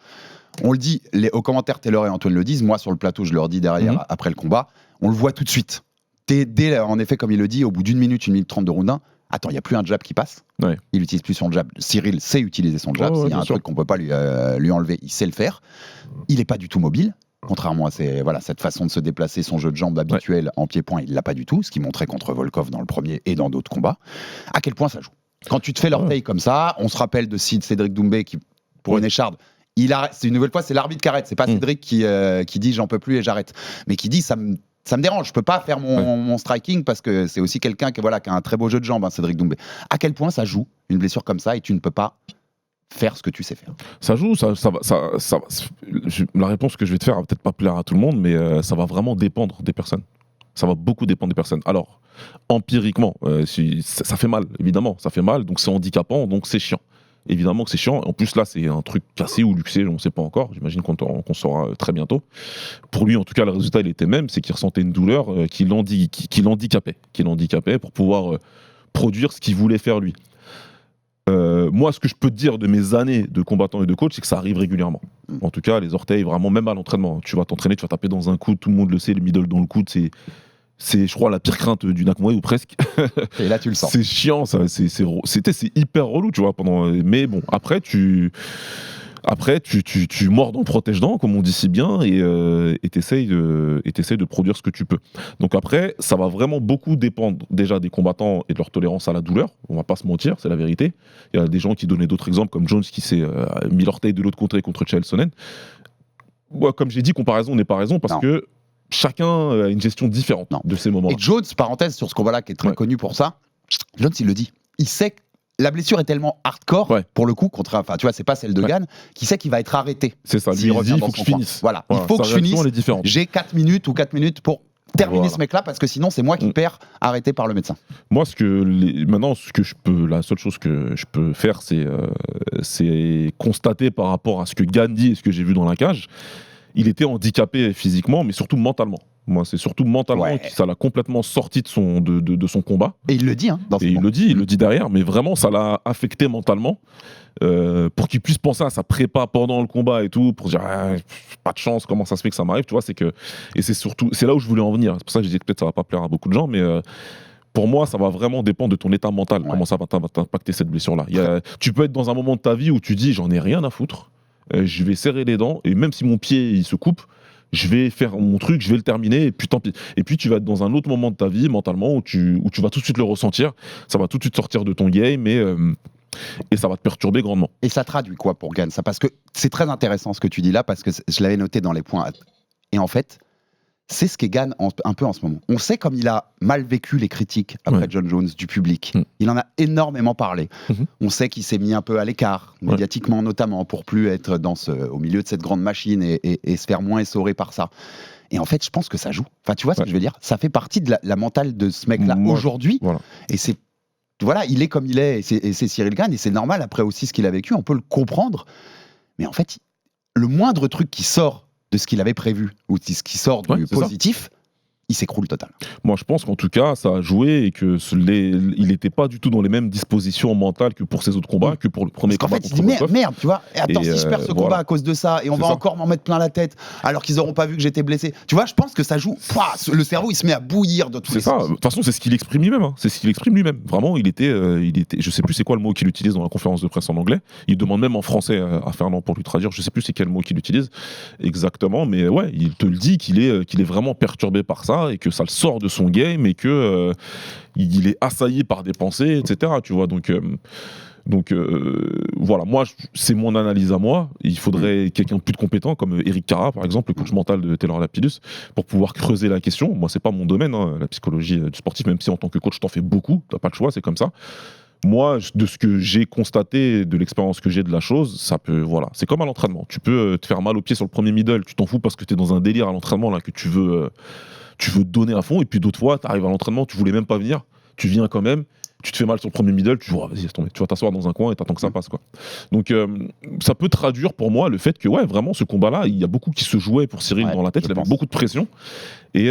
On le dit, aux commentaires, Taylor et Antoine le disent, moi sur le plateau, je leur dis derrière, après le combat, on le voit tout de suite. Dès, en effet, comme il le dit, au bout d'une minute 30 de round 1, attends, il n'y a plus un jab qui passe. Ouais. Il n'utilise plus son jab. Cyril sait utiliser son jab. S'il y a un truc qu'on ne peut pas lui enlever, il sait le faire. Il n'est pas du tout mobile. Contrairement à cette façon de se déplacer, son jeu de jambes habituel en pied-point, il ne l'a pas du tout, ce qu'il montrait contre Volkov dans le premier et dans d'autres combats. À quel point ça joue? Quand tu te fais l'orteil comme ça, on se rappelle de Cédric Doumbé qui, pour une écharde, c'est une nouvelle fois, c'est l'arbitre qui arrête. C'est pas Cédric qui dit j'en peux plus et j'arrête, mais qui dit ça me dérange. Je peux pas faire mon striking parce que c'est aussi quelqu'un qui a un très beau jeu de jambes, Cédric Doumbé. À quel point ça joue une blessure comme ça et tu ne peux pas faire ce que tu sais faire? Ça joue, la réponse que je vais te faire va peut-être pas plaire à tout le monde, mais ça va vraiment dépendre des personnes. Ça va beaucoup dépendre des personnes. Alors, empiriquement, ça fait mal, évidemment, ça fait mal, donc c'est handicapant, donc c'est chiant. Évidemment que c'est chiant. En plus, là, c'est un truc cassé ou luxé, on ne sait pas encore. J'imagine qu'on saura très bientôt. Pour lui, en tout cas, le résultat, il était même, c'est qu'il ressentait une douleur qui l'handicapait pour pouvoir produire ce qu'il voulait faire lui. Moi, ce que je peux te dire de mes années de combattant et de coach, c'est que ça arrive régulièrement. En tout cas, les orteils, vraiment, même à l'entraînement. Tu vas t'entraîner, tu vas taper dans un coude, tout le monde le sait, le middle dans le coude, c'est, je crois, la pire crainte du Nakmoé ou presque. Et là, tu le sens. C'est chiant, ça. C'est hyper relou, tu vois. Mais bon, après, tu mords dans le protège-dents, comme on dit si bien, et t'essayes de produire ce que tu peux. Donc après, ça va vraiment beaucoup dépendre déjà des combattants et de leur tolérance à la douleur. On va pas se mentir, c'est la vérité. Il y a des gens qui donnaient d'autres exemples, comme Jones qui s'est mis l'orteil de l'autre côté contre Chael Sonnen. Moi, comme j'ai dit, comparaison n'est pas raison, parce que chacun a une gestion différente de ces moments-là. Et Jones, parenthèse sur ce combat-là, qui est très connu pour ça, Jones, il le dit. Il sait que la blessure est tellement hardcore, pour le coup, tu vois, c'est pas celle de Gann, qui sait qu'il va être arrêté. C'est ça, lui, il dit, il faut que je finisse. Voilà, il faut que je finisse. J'ai 4 minutes pour terminer ce mec-là, parce que sinon, c'est moi qui perds, arrêté par le médecin. Moi, la seule chose que je peux faire, c'est constater par rapport à ce que Gann dit et ce que j'ai vu dans la cage. Il était handicapé physiquement, mais surtout mentalement. Moi, c'est surtout mentalement que ça l'a complètement sorti de son combat. Et il le dit, il le dit derrière, mais vraiment, ça l'a affecté mentalement pour qu'il puisse penser à sa prépa pendant le combat et tout, pour dire pas de chance, comment ça se fait que ça m'arrive, tu vois, c'est là où je voulais en venir. C'est pour ça que je disais que peut-être ça va pas plaire à beaucoup de gens, mais pour moi, ça va vraiment dépendre de ton état mental, comment ça va t'impacter cette blessure-là. Tu peux être dans un moment de ta vie où tu dis j'en ai rien à foutre. Je vais serrer les dents et même si mon pied il se coupe, je vais faire mon truc, je vais le terminer et puis tant pis. Et puis tu vas être dans un autre moment de ta vie mentalement où tu vas tout de suite le ressentir, ça va tout de suite sortir de ton game et ça va te perturber grandement. Et ça traduit quoi pour Gann, ça? Parce que c'est très intéressant ce que tu dis là, parce que je l'avais noté dans les points. Et en fait, c'est ce qu'est Gann un peu en ce moment. On sait comme il a mal vécu les critiques après John Jones du public. Il en a énormément parlé. On sait qu'il s'est mis un peu à l'écart, médiatiquement notamment, pour plus être au milieu de cette grande machine et se faire moins essorer par ça. Et en fait, je pense que ça joue. Enfin, tu vois ce que je veux dire? Ça fait partie de la mentale de ce mec-là aujourd'hui. Voilà. Et c'est... Voilà, il est comme il est, et c'est Cyril Gann, et c'est normal, après aussi ce qu'il a vécu, on peut le comprendre. Mais en fait, le moindre truc qui sort de ce qu'il avait prévu, ou ce qui sort du positif, il s'écroule total. Moi, je pense qu'en tout cas, ça a joué et il n'était pas du tout dans les mêmes dispositions mentales que pour ses autres combats, que pour le premier combat. Parce qu'en fait, il dit merde, tu vois. Attends, si je perds ce combat à cause de ça, et on va encore m'en mettre plein la tête, alors qu'ils n'auront pas vu que j'étais blessé. Tu vois, je pense que ça joue. Le cerveau, il se met à bouillir de tous les sens. De toute façon, c'est ce qu'il exprime lui-même. C'est ce qu'il exprime lui-même. Vraiment, il était. Je sais plus c'est quoi le mot qu'il utilise dans la conférence de presse en anglais. Il demande même en français à Fernand pour lui traduire. Je sais plus c'est quel mot qu'il utilise exactement, mais ouais, il te le dit qu'il est vraiment perturbé par ça et que ça le sort de son game et que il est assailli par des pensées, etc. Tu vois, donc voilà, moi c'est mon analyse à moi. Il faudrait quelqu'un de plus compétent comme Eric Cara par exemple, le coach mental de Taylor Lapidus, pour pouvoir creuser la question. Moi c'est pas mon domaine, la psychologie du sportif, même si en tant que coach t'en fais beaucoup, t'as pas le choix, c'est comme ça. Moi, de ce que j'ai constaté, de l'expérience que j'ai de la chose, ça peut, voilà, c'est comme à l'entraînement. Tu peux te faire mal au pied sur le premier middle, tu t'en fous parce que t'es dans un délire à l'entraînement là que tu veux donner à fond, et puis d'autres fois, tu arrives à l'entraînement, tu voulais même pas venir, tu viens quand même, tu te fais mal sur le premier middle, tu vois, vas-y, laisse tomber. Tu vas t'asseoir dans un coin et t'attends que ça passe, quoi. Donc, ça peut traduire pour moi le fait que, ouais, vraiment, ce combat-là, il y a beaucoup qui se jouait pour Cyril dans la tête. Il avait beaucoup de pression. Et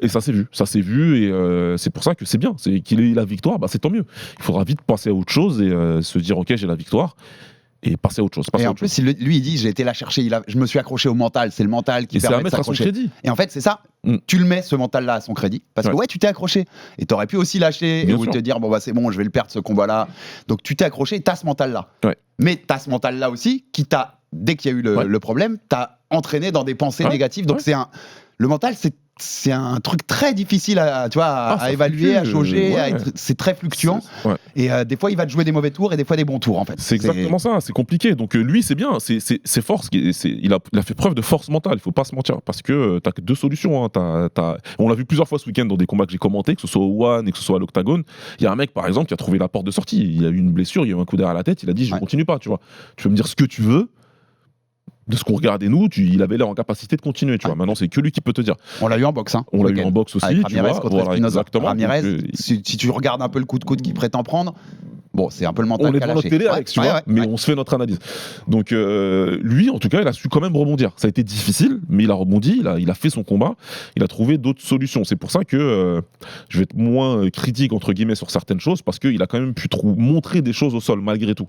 ça s'est vu. Et c'est pour ça que c'est bien. C'est qu'il ait eu la victoire, bah, c'est tant mieux. Il faudra vite passer à autre chose et se dire, ok, j'ai la victoire. Et passer à autre chose. Et en plus, lui, il dit, j'ai été la chercher, je me suis accroché au mental, c'est le mental qui permet de s'accrocher. Et en fait, c'est ça, tu le mets, ce mental-là, à son crédit, parce que ouais, tu t'es accroché. Et t'aurais pu aussi lâcher, ou te dire, bon, bah c'est bon, je vais le perdre, ce combat-là. Donc tu t'es accroché, t'as ce mental-là. Ouais. Mais t'as ce mental-là aussi, qui t'a, dès qu'il y a eu le problème, t'as entraîné dans des pensées négatives. Donc le mental, c'est un truc très difficile à évaluer, à jauger, c'est très fluctuant. Et des fois, il va te jouer des mauvais tours et des fois des bons tours, en fait. C'est exactement ça, c'est compliqué. Donc lui, c'est bien, c'est force. Il a fait preuve de force mentale, il faut pas se mentir. Parce que t'as que deux solutions. Hein. On l'a vu plusieurs fois ce week-end dans des combats que j'ai commentés, que ce soit au One et que ce soit à l'Octagone. Il y a un mec, par exemple, qui a trouvé la porte de sortie. Il a eu une blessure, il a eu un coup derrière la tête, il a dit, je continue pas, tu vois. Tu peux me dire ce que tu veux. De ce qu'on regardait nous, il avait l'air en capacité de continuer, tu vois. Maintenant, c'est que lui qui peut te dire. On l'a eu en boxe, hein. On l'a eu en boxe aussi, avec tu Ramirez vois. Contre exactement. Ramirez, si tu regardes un peu le coup de coude qu'il prétend prendre, bon, c'est un peu le mental. On est dans notre télé, Alex, tu vois, mais on se fait notre analyse. Donc, lui, en tout cas, il a su quand même rebondir. Ça a été difficile, mais il a rebondi, il a fait son combat, il a trouvé d'autres solutions. C'est pour ça que je vais être moins critique, entre guillemets, sur certaines choses, parce qu'il a quand même pu montrer des choses au sol, malgré tout.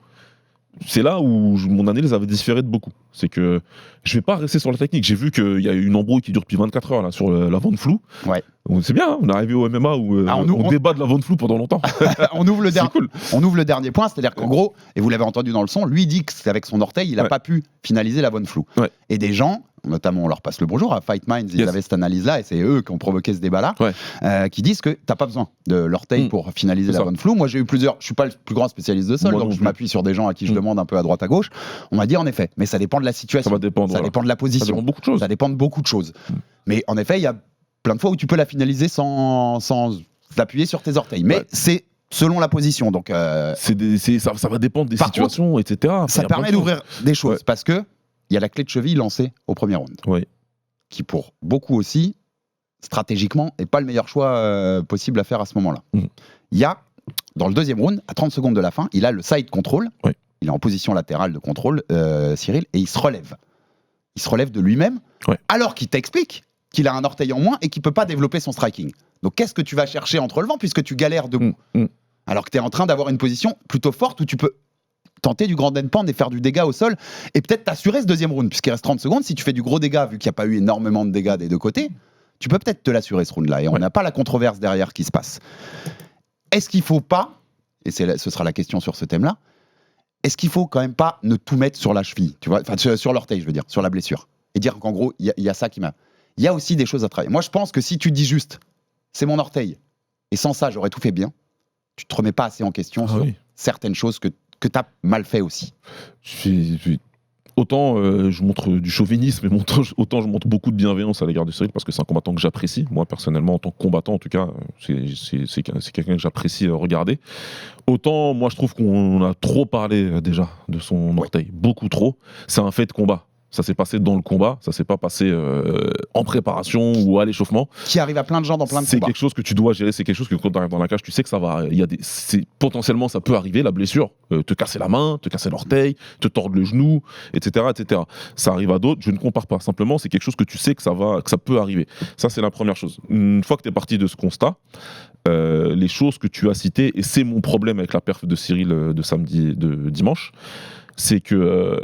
C'est là où mon analyse avait différé de beaucoup. C'est que je vais pas rester sur la technique. J'ai vu qu'il y a une embrouille qui dure depuis 24 heures là, sur la vente floue. Ouais. C'est bien, hein, on est arrivé au MMA où on débat de la vente floue pendant longtemps. on ouvre le dernier point, c'est-à-dire qu'en gros, et vous l'avez entendu dans le son, lui dit qu'avec son orteil, il n'a pas pu finaliser la vente floue. Ouais. Et des gens, notamment on leur passe le bonjour, à Fight Minds, ils avaient cette analyse-là, et c'est eux qui ont provoqué ce débat-là, qui disent que t'as pas besoin de l'orteil pour finaliser la vente floue. Moi j'ai eu je suis pas le plus grand spécialiste de sol, donc je m'appuie sur des gens à qui je demande un peu à droite à gauche. On m'a dit en effet, mais ça dépend de la situation, ça dépend de la position, ça dépend de beaucoup de choses. Mais en effet, il y a plein de fois où tu peux la finaliser sans t'appuyer sur tes orteils. Mais c'est selon la position. Donc, ça va dépendre des situations, contre, etc. Ça permet d'ouvrir des choses. Parce qu'il y a la clé de cheville lancée au premier round. Qui, pour beaucoup aussi, stratégiquement, n'est pas le meilleur choix possible à faire à ce moment-là. Il y a, dans le deuxième round, à 30 secondes de la fin, il a le side control. Il est en position latérale de contrôle, Cyril, et il se relève. Il se relève de lui-même, alors qu'il t'explique qu'il a un orteil en moins et qu'il peut pas développer son striking. Donc qu'est-ce que tu vas chercher en te relevant puisque tu galères debout alors que tu es en train d'avoir une position plutôt forte où tu peux tenter du grand endpoint et faire du dégât au sol et peut-être t'assurer ce deuxième round puisqu'il reste 30 secondes. Si tu fais du gros dégât, vu qu'il n'y a pas eu énormément de dégâts des deux côtés, tu peux peut-être te l'assurer ce round-là et on n'a pas la controverse derrière qui se passe. Est-ce qu'il faut pas, et ce sera la question sur ce thème-là, est-ce qu'il faut quand même pas ne tout mettre sur la cheville, tu vois, enfin sur l'orteil je veux dire, sur la blessure et dire qu'en gros il y a ça qui m'a... Il y a aussi des choses à travailler. Moi, je pense que si tu dis juste, c'est mon orteil, et sans ça, j'aurais tout fait bien, tu te remets pas assez en question sur certaines choses que tu as mal fait aussi. Autant je montre du chauvinisme, mais autant je montre beaucoup de bienveillance à l'égard de Cyril, parce que c'est un combattant que j'apprécie. Moi, personnellement, en tant que combattant, en tout cas, c'est quelqu'un que j'apprécie regarder. Autant, moi, je trouve qu'on a trop parlé déjà de son orteil. Beaucoup trop. C'est un fait de combat. Ça s'est passé dans le combat, ça s'est pas passé en préparation ou à l'échauffement. Qui arrive à plein de gens dans plein de combats. C'est quelque chose que tu dois gérer, c'est quelque chose que quand tu arrives dans la cage, tu sais que ça va. Potentiellement, ça peut arriver, la blessure, te casser la main, te casser l'orteil, te tordre le genou, etc., etc. Ça arrive à d'autres, je ne compare pas. Simplement, c'est quelque chose que tu sais que ça peut arriver. Ça, c'est la première chose. Une fois que tu es parti de ce constat, les choses que tu as citées, et c'est mon problème avec la perf de Cyril de samedi, de dimanche, c'est que.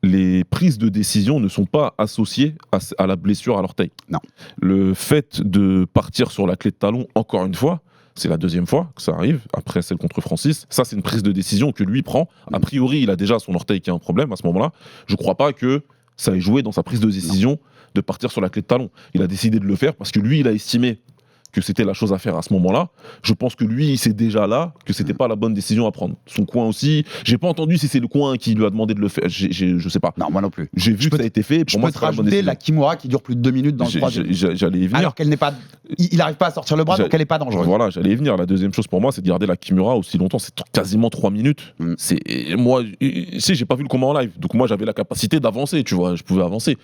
Les prises de décision ne sont pas associées à la blessure à l'orteil. Non. Le fait de partir sur la clé de talon, encore une fois, c'est la deuxième fois que ça arrive, après celle contre Francis. Ça, c'est une prise de décision que lui prend. A priori, il a déjà son orteil qui a un problème à ce moment-là. Je ne crois pas que ça ait joué dans sa prise de décision de partir sur la clé de talon. Il a décidé de le faire parce que lui, il a estimé que c'était la chose à faire à ce moment-là. Je pense que lui, il sait déjà là que c'était pas la bonne décision à prendre. Son coin aussi. J'ai pas entendu si c'est le coin qui lui a demandé de le faire. Je sais pas. Non, moi non plus. J'ai vu que ça a été fait. Pour moi, c'est pas la bonne décision. La Kimura qui dure plus de 2 minutes dans le troisième. J'allais y venir. Alors qu'elle n'est pas. Il arrive pas à sortir le bras, donc elle est pas dangereuse. Voilà, j'allais y venir. La deuxième chose pour moi, c'est de garder la Kimura aussi longtemps. C'est quasiment 3 minutes. Moi, j'ai pas vu le combat en live. Donc moi, j'avais la capacité d'avancer. Tu vois, je pouvais avancer.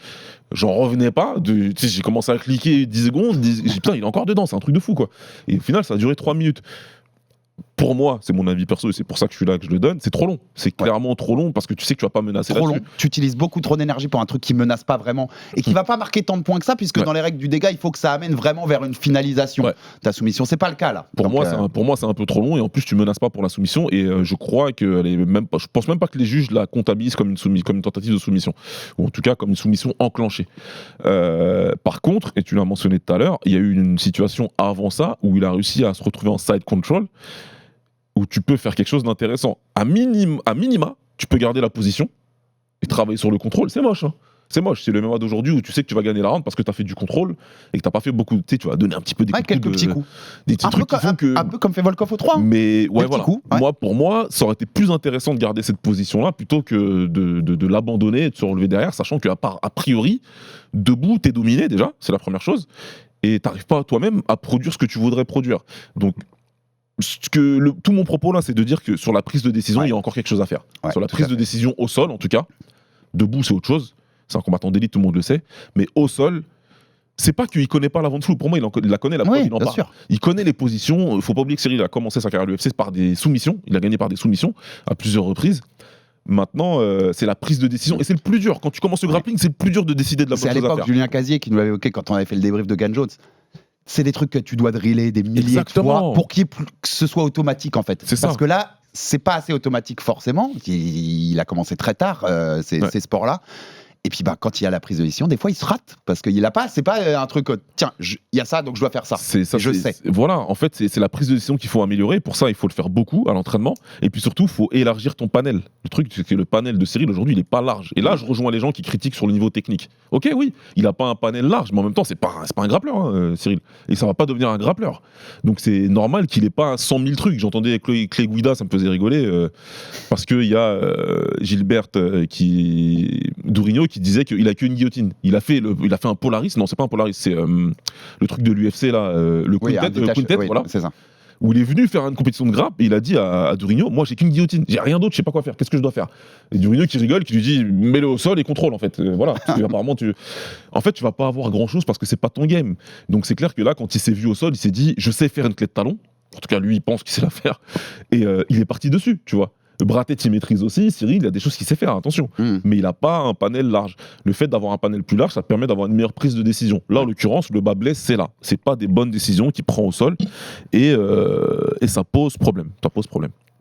J'en revenais pas. J'ai commencé à cliquer 10 secondes. Putain, il est encore dedans. C'est un truc de fou, quoi. Et au final, ça a duré 3 minutes. pour moi, c'est mon avis perso et c'est pour ça que je suis là, que je le donne, c'est trop long. C'est clairement trop long parce que tu sais que tu vas pas menacer trop là-dessus. long. Tu utilises beaucoup trop d'énergie pour un truc qui menace pas vraiment et qui va pas marquer tant de points que ça, puisque dans les règles du dégât, il faut que ça amène vraiment vers une finalisation. Ta soumission, c'est pas le cas là. Pour moi, c'est un peu trop long et en plus tu menaces pas pour la soumission et je crois que je pense même pas que les juges la comptabilisent comme une tentative de soumission ou en tout cas comme une soumission enclenchée. Par contre, et tu l'as mentionné tout à l'heure, il y a eu une situation avant ça où il a réussi à se retrouver en side control, où tu peux faire quelque chose d'intéressant. À minima, tu peux garder la position et travailler sur le contrôle. C'est moche, hein. C'est moche. C'est le MMA d'aujourd'hui où tu sais que tu vas gagner la round parce que tu as fait du contrôle et que tu n'as pas fait beaucoup. Tu sais, tu vas donner un petit peu des petits coups. Des petits trucs qui font que. Un peu comme fait Volkov au 3. Mais ouais, voilà. Coups, pour moi, ça aurait été plus intéressant de garder cette position-là plutôt que de l'abandonner et de se relever derrière, sachant qu'à priori, debout, t'es dominé déjà, c'est la première chose, et t'arrives pas toi-même à produire ce que tu voudrais produire. Donc, tout mon propos là, c'est de dire que sur la prise de décision, il y a encore quelque chose à faire. Sur la prise de décision au sol, en tout cas, debout, c'est autre chose. C'est un combattant d'élite, tout le monde le sait. Mais au sol, c'est pas qu'il connaît pas la vente flou. Pour moi, il la connaît, la preuve, il en parle. Il connaît les positions. Il faut pas oublier que Cyril a commencé sa carrière à l'UFC par des soumissions. Il a gagné par des soumissions à plusieurs reprises. Maintenant, c'est la prise de décision. Et c'est le plus dur. Quand tu commences le grappling, c'est le plus dur de décider de la bonne chose à faire. C'est à l'époque Julien Casier qui nous l'avait évoqué quand on avait fait le débrief de Gan Jones. C'est des trucs que tu dois driller des milliers de fois pour que ce soit automatique en fait. Parce que là, c'est pas assez automatique forcément. Il a commencé très tard ces sports-là. Et puis quand il y a la prise de décision, des fois il se rate parce qu'il a pas. C'est pas un truc. Tiens, il y a ça, donc je dois faire ça. Je sais. Voilà, en fait, c'est la prise de décision qu'il faut améliorer. Pour ça, il faut le faire beaucoup à l'entraînement. Et puis surtout, il faut élargir ton panel. Le truc, c'est que le panel de Cyril aujourd'hui, il est pas large. Et là, je rejoins les gens qui critiquent sur le niveau technique. Ok, oui, il a pas un panel large, mais en même temps, c'est pas un grappleur, hein, Cyril. Et ça va pas devenir un grappleur. Donc c'est normal qu'il ait pas 100 000 trucs. J'entendais Clé Guida, ça me faisait rigoler parce que il y a Gilbert Dourinho qui disait qu'il a qu'une guillotine. Il a fait un Polaris. Non, c'est pas un Polaris, c'est le truc de l'UFC là, le Quintet, voilà. C'est ça. Où il est venu faire une compétition de grappe et il a dit à Dourinho, moi j'ai qu'une guillotine, j'ai rien d'autre, je sais pas quoi faire, qu'est-ce que je dois faire? Et Dourinho qui rigole, qui lui dit mets-le au sol et contrôle en fait. Voilà, parce que apparemment tu vas pas avoir grand chose parce que c'est pas ton game. Donc c'est clair que là quand il s'est vu au sol, il s'est dit je sais faire une clé de talon. En tout cas lui il pense qu'il sait la faire et il est parti dessus, tu vois. Bratet il maîtrise aussi, Cyril il a des choses qu'il sait faire, attention, mais il a pas un panel large. Le fait d'avoir un panel plus large, ça te permet d'avoir une meilleure prise de décision. Là en l'occurrence, le bas blesse, c'est là. C'est pas des bonnes décisions qu'il prend au sol et ça pose problème.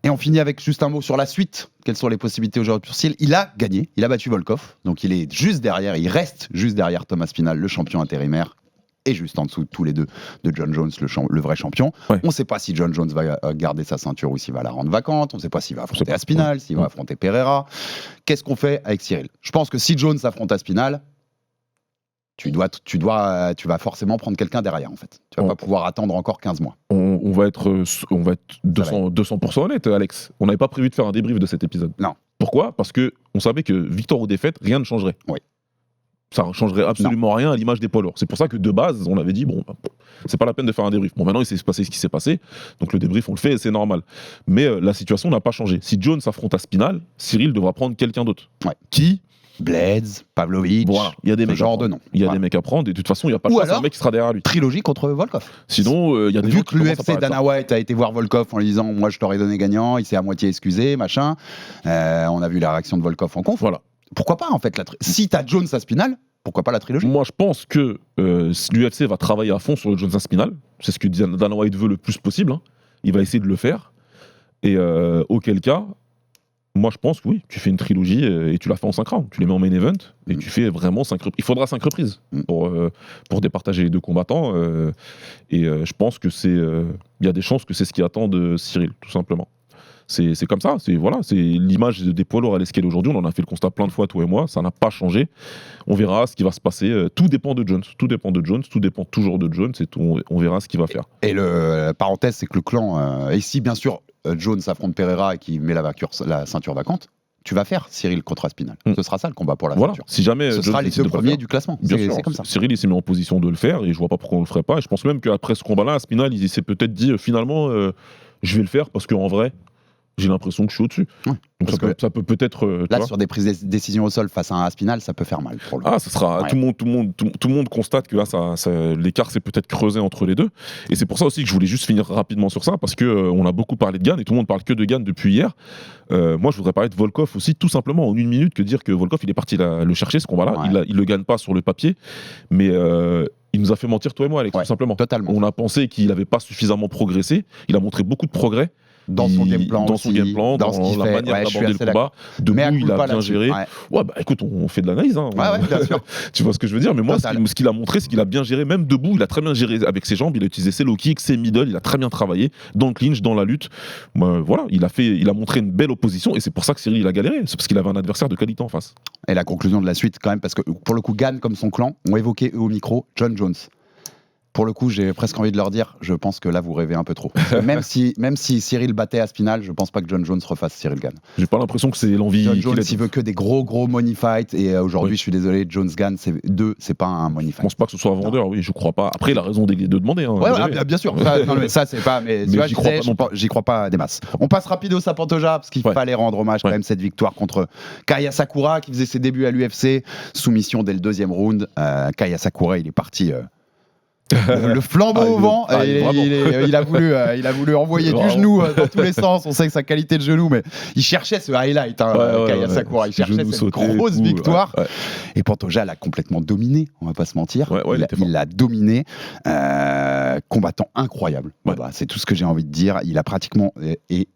Et on finit avec juste un mot sur la suite. Quelles sont les possibilités aujourd'hui pour Cyril? Il a gagné, il a battu Volkov, donc il est juste derrière, il reste juste derrière Thomas Spinal, le champion intérimaire, et juste en dessous tous les deux de John Jones, le vrai champion. On ne sait pas si John Jones va garder sa ceinture ou s'il va la rendre vacante. On ne sait pas s'il va affronter Aspinall, s'il va affronter Pereira. Qu'est-ce qu'on fait avec Cyril? Je pense que si Jones affronte Aspinall, tu vas forcément prendre quelqu'un derrière en fait. Tu vas pas pouvoir attendre encore 15 mois. On va être 200% honnête, Alex. On n'avait pas prévu de faire un débrief de cet épisode. Non. Pourquoi? Parce que on savait que victoire ou défaite, rien ne changerait. Oui. Ça ne changerait absolument rien à l'image des poids lourds. C'est pour ça que de base, on avait dit, c'est pas la peine de faire un débrief. Bon, maintenant, il s'est passé ce qui s'est passé. Donc le débrief, on le fait et c'est normal. Mais la situation n'a pas changé. Si Jones affronte Aspinall, Cyril devra prendre quelqu'un d'autre. Ouais. Qui? Blaise, Pavlovich, voilà. Il y a des mecs genre de nom. Il y a des mecs à prendre et de toute façon, il n'y a pas de chance, un mec qui sera derrière lui. Trilogie contre Volkov. Sinon, il y a des Vu que l'UFC, Dana White a été voir Volkov en lui disant moi je t'aurais donné gagnant, il s'est à moitié excusé, machin. On a vu la réaction de Volkov en conf. Voilà. Pourquoi pas en fait si t'as Jones Aspinall, pourquoi pas la trilogie? Moi, je pense que l'UFC va travailler à fond sur le Jones Aspinall. C'est ce que Dana White veut le plus possible. Hein. Il va essayer de le faire. Et auquel cas, moi, je pense que oui, tu fais une trilogie et tu la fais en 5 rounds. Tu les mets en main event et tu fais vraiment 5 reprises. Il faudra 5 reprises pour départager les deux combattants. Et je pense que il y a des chances que c'est ce qui attend de Cyril, tout simplement. C'est comme ça, c'est l'image des poids lourds à l'escalier aujourd'hui, on en a fait le constat plein de fois, toi et moi, ça n'a pas changé. On verra ce qui va se passer, tout dépend de Jones, tout dépend toujours de Jones, et on verra ce qu'il va faire. Et la parenthèse, c'est que le clan, et si bien sûr Jones affronte Pereira et qui met la ceinture vacante, tu vas faire Cyril contre Aspinall. Ce sera ça le combat pour la ceinture. Si jamais ce sera les deux premiers du classement. C'est comme ça. Cyril il s'est mis en position de le faire et je vois pas pourquoi on le ferait pas. Et je pense même qu'après ce combat-là, Aspinall il s'est peut-être dit finalement je vais le faire parce qu'en vrai j'ai l'impression que je suis au-dessus. Ouais, Donc ça peut peut-être. Là, sur des prises de décision au sol face à un Aspinall, ça peut faire mal. Pour le Ah, ça sera. Ouais. Tout le monde constate que là, l'écart s'est peut-être creusé entre les deux. Et c'est pour ça aussi que je voulais juste finir rapidement sur ça, parce que on a beaucoup parlé de Gane et tout le monde parle que de Gane depuis hier. Moi, je voudrais parler de Volkov aussi, tout simplement en une minute, que dire que Volkov, il est parti le chercher, ce combat-là. Ouais. Il le gagne pas sur le papier, mais. Il nous a fait mentir, toi et moi, Alex, tout simplement. Totalement. On a pensé qu'il n'avait pas suffisamment progressé. Il a montré beaucoup de progrès. Dans son game plan, dans son game plan, dans ce qu'il la fait. manière Ouais, je suis d'aborder le assez combat. Debout, il a bien là-dessus. géré. Ouais. Ouais, bah écoute, on fait de l'analyse. Hein. Ouais, bien sûr. Tu vois ce que je veux dire? Mais moi, Total. ce qu'il a montré, c'est qu'il a bien géré, même debout, il a très bien géré avec ses jambes. Il a utilisé ses low kicks, ses middle, il a très bien travaillé dans le clinch, dans la lutte. Voilà, il a montré une belle opposition et c'est pour ça que Cyril il a galéré. C'est parce qu'il avait un adversaire de qualité en face. Et la conclusion de la suite, quand même, parce que pour le coup, Gane, comme son clan, ont évoqué eux au micro John Jones. Pour le coup, j'ai presque envie de leur dire, je pense que là, vous rêvez un peu trop. même si Cyril battait Aspinall, je pense pas que John Jones refasse Cyril Gane. J'ai pas l'impression que c'est l'envie. John Jones, il veut que des gros money fights. Et aujourd'hui, je suis désolé, Jones Gane, c'est pas un money Je fight. pense pas que ce soit un vendeur, oui, je crois pas. Après, il a raison de demander. Hein, Ouais, bien sûr. Ça, non, mais ça, c'est pas. Mais tu vois, j'y crois pas des masses. On passe rapido à Pantoja parce qu'il fallait rendre hommage quand même cette victoire contre Kaya Sakura qui faisait ses débuts à l'UFC. Soumission dès le deuxième round. Kaya Sakura, il est parti. Le flambeau au vent, il a voulu envoyer du genou dans tous les sens. On sait que sa qualité de genou, mais il cherchait ce highlight, Kaya Sakura. Il cherchait cette grosse victoire. Et Pantoja l'a complètement dominé, on va pas se mentir. Il l'a dominé. Combattant incroyable. Bah, c'est tout ce que j'ai envie de dire. Il a pratiquement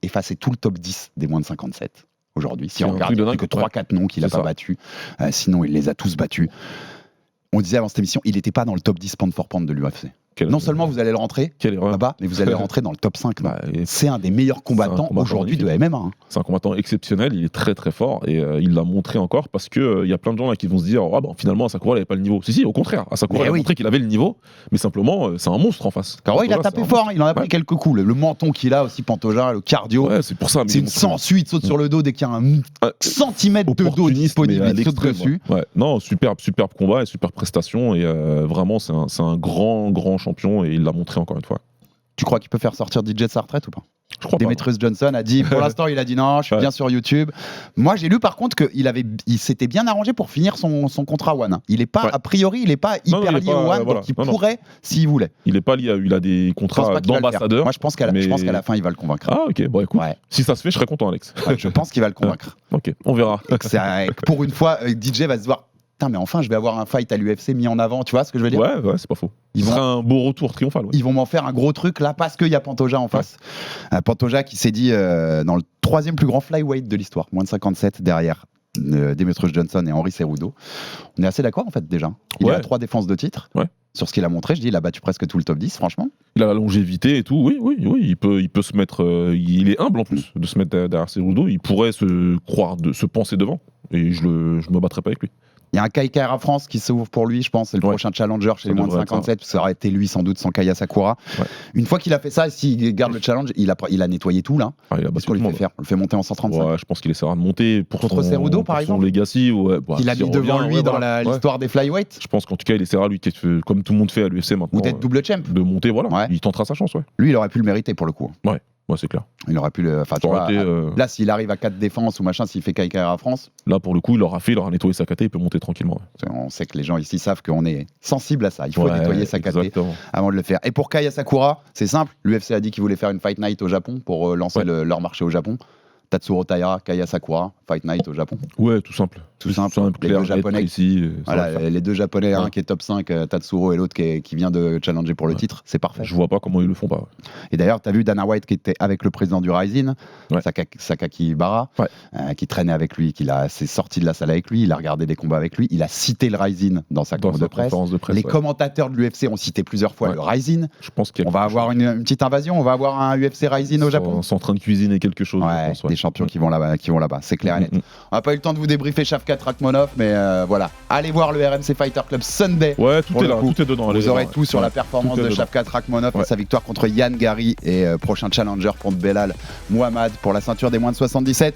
effacé tout le top 10 des moins de 57 aujourd'hui. Si on regarde, il n'y a que 3-4 noms qu'il n'a pas battus. Sinon, il les a tous battus. On disait avant cette émission, il n'était pas dans le top 10 pound for pound de l'UFC. Non seulement vous allez le rentrer là-bas, mais vous allez le rentrer dans le top 5. C'est un des meilleurs combattants aujourd'hui de MMA. Hein. C'est un combattant exceptionnel, il est très très fort et il l'a montré encore parce qu'il y a plein de gens là qui vont se dire finalement Asakura il n'avait pas le niveau. Si, au contraire, Asakura il a montré qu'il avait le niveau, mais simplement c'est un monstre en face. Car il a tapé fort, il en a pris quelques coups. Le menton qu'il a aussi, Pantoja, le cardio. C'est pour ça. C'est une sans-suite, saute sur le dos dès qu'il y a un centimètre de dos disponible, il saute dessus. Non, superbe combat et super prestation et vraiment c'est un grand champion et il l'a montré encore une fois. Tu crois qu'il peut faire sortir DJ de sa retraite ou pas? Je crois Demetrius Johnson a dit, pour l'instant il a dit non, je suis bien sur YouTube. Moi j'ai lu par contre qu'il s'était bien arrangé pour finir son contrat One. Il est pas, a priori, il est pas hyper lié au One, donc il pourrait s'il voulait. Il est pas lié, il a des contrats d'ambassadeur. Moi je pense qu'à la fin il va le convaincre. Ah ok, bon écoute, si ça se fait je serais content Alex. Je pense qu'il va le convaincre. Ok, on verra. Pour une fois, DJ va se voir. Mais enfin, je vais avoir un fight à l'UFC mis en avant, tu vois ce que je veux dire? Ouais, c'est pas faux. Ce sera un beau retour triomphal. Ils vont m'en faire un gros truc là parce qu'il y a Pantoja en face. Pantoja qui s'est dit dans le 3e plus grand flyweight de l'histoire, moins de 57 derrière Demetrius Johnson et Henry Cejudo. On est assez d'accord en fait déjà. Il a 3 défenses de titre. Sur ce qu'il a montré, je dis, il a battu presque tout le top 10, franchement. Il a la longévité et tout, oui, il peut se mettre. Il est humble en plus de se mettre derrière Cejudo. Il pourrait se penser devant. Et je me battrais pas avec lui. Il y a un Kai Kara France qui s'ouvre pour lui, je pense. C'est le prochain challenger chez les moins de 57. Ça aurait été lui sans doute sans Kaya Sakura. Une fois qu'il a fait ça, s'il garde le challenge, il a nettoyé tout là. Il a Qu'est-ce qu'on lui fait faire? On le fait monter en 135. Je pense qu'il essaiera de monter contre Cejudo par exemple. Son legacy. Il a mis devant lui dans l'histoire des flyweight. Je pense qu'en tout cas, il essaiera lui, comme tout le monde fait à l'UFC maintenant. Ou d'être double champ. De monter, voilà. Il tentera sa chance, Lui, il aurait pu le mériter pour le coup. Ouais, c'est clair. Il aurait pu là, s'il arrive à 4 défenses ou machin, s'il fait Kai Kara France. Là, pour le coup, il aura nettoyé sa KT, il peut monter tranquillement. On sait que les gens ici savent qu'on est sensible à ça. Il faut nettoyer sa KT avant de le faire. Et pour Kaya Sakura, c'est simple. L'UFC a dit qu'il voulait faire une Fight Night au Japon pour lancer leur marché au Japon. Tatsuro Taira, Kaya Sakura, Fight Night au Japon. Ouais, tout simple. Les deux Japonais, les deux Japonais, un qui est top 5, Tatsuro, et l'autre qui vient de challenger pour le titre, c'est parfait. Je vois pas comment ils le font pas. Et d'ailleurs, tu as vu Dana White qui était avec le président du Rising, Sakaki Bara, qui traînait avec lui, s'est sorti de la salle avec lui, il a regardé des combats avec lui, il a cité le Rising dans sa conférence de presse. Les commentateurs de l'UFC ont cité plusieurs fois le Rising. Je pense qu'on va avoir une petite invasion, on va avoir un UFC Rising au Japon. Ils sont en train de cuisiner quelque chose. Des champions qui vont là-bas, c'est clair et net. On n'a pas eu le temps de vous débriefer Shavkat Rakhmonov, mais voilà. Allez voir le RMC Fighter Club Sunday. Ouais, tout est là, tout est dedans. Vous aurez tout sur la performance de Shavkat Rakhmonov et sa victoire contre Yann Gary et prochain challenger contre Belal Muhammad pour la ceinture des moins de 77.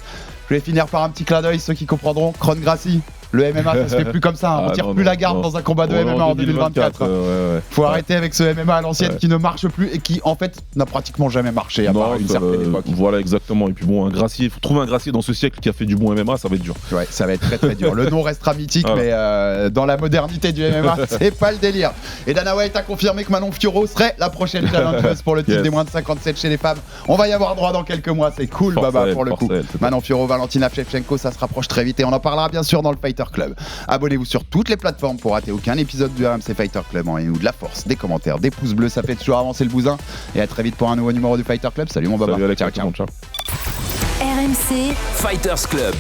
Je vais finir par un petit clin d'œil, ceux qui comprendront. Kron Gracie, Le MMA, ça se fait plus comme ça. Hein. On tire plus la garde dans un combat de MMA en 2024. Faut arrêter avec ce MMA à l'ancienne qui ne marche plus et qui, en fait, n'a pratiquement jamais marché à part une certaine époque. Voilà, exactement. Et puis bon, un Gracie, il faut trouver un Gracie dans ce siècle qui a fait du bon MMA, ça va être dur. Ouais, ça va être très très dur. Le nom restera mythique, mais dans la modernité du MMA, c'est pas le délire. Et Dana White a confirmé que Manon Fiorot serait la prochaine challengeuse pour le titre des moins de 57 chez les femmes. On va y avoir droit dans quelques mois, c'est cool, Baba, pour le coup. Manon Fiorot, Valentina Shevchenko, ça se rapproche très vite et on en parlera bien sûr dans le Fighter Club. Abonnez-vous sur toutes les plateformes pour rater aucun épisode du RMC Fighter Club. Envoyez-nous de la force, des commentaires, des pouces bleus, ça fait toujours avancer le bousin. Et à très vite pour un nouveau numéro du Fighter Club. Salut mon Baba. Salut Alex, ciao. RMC Fighters Club.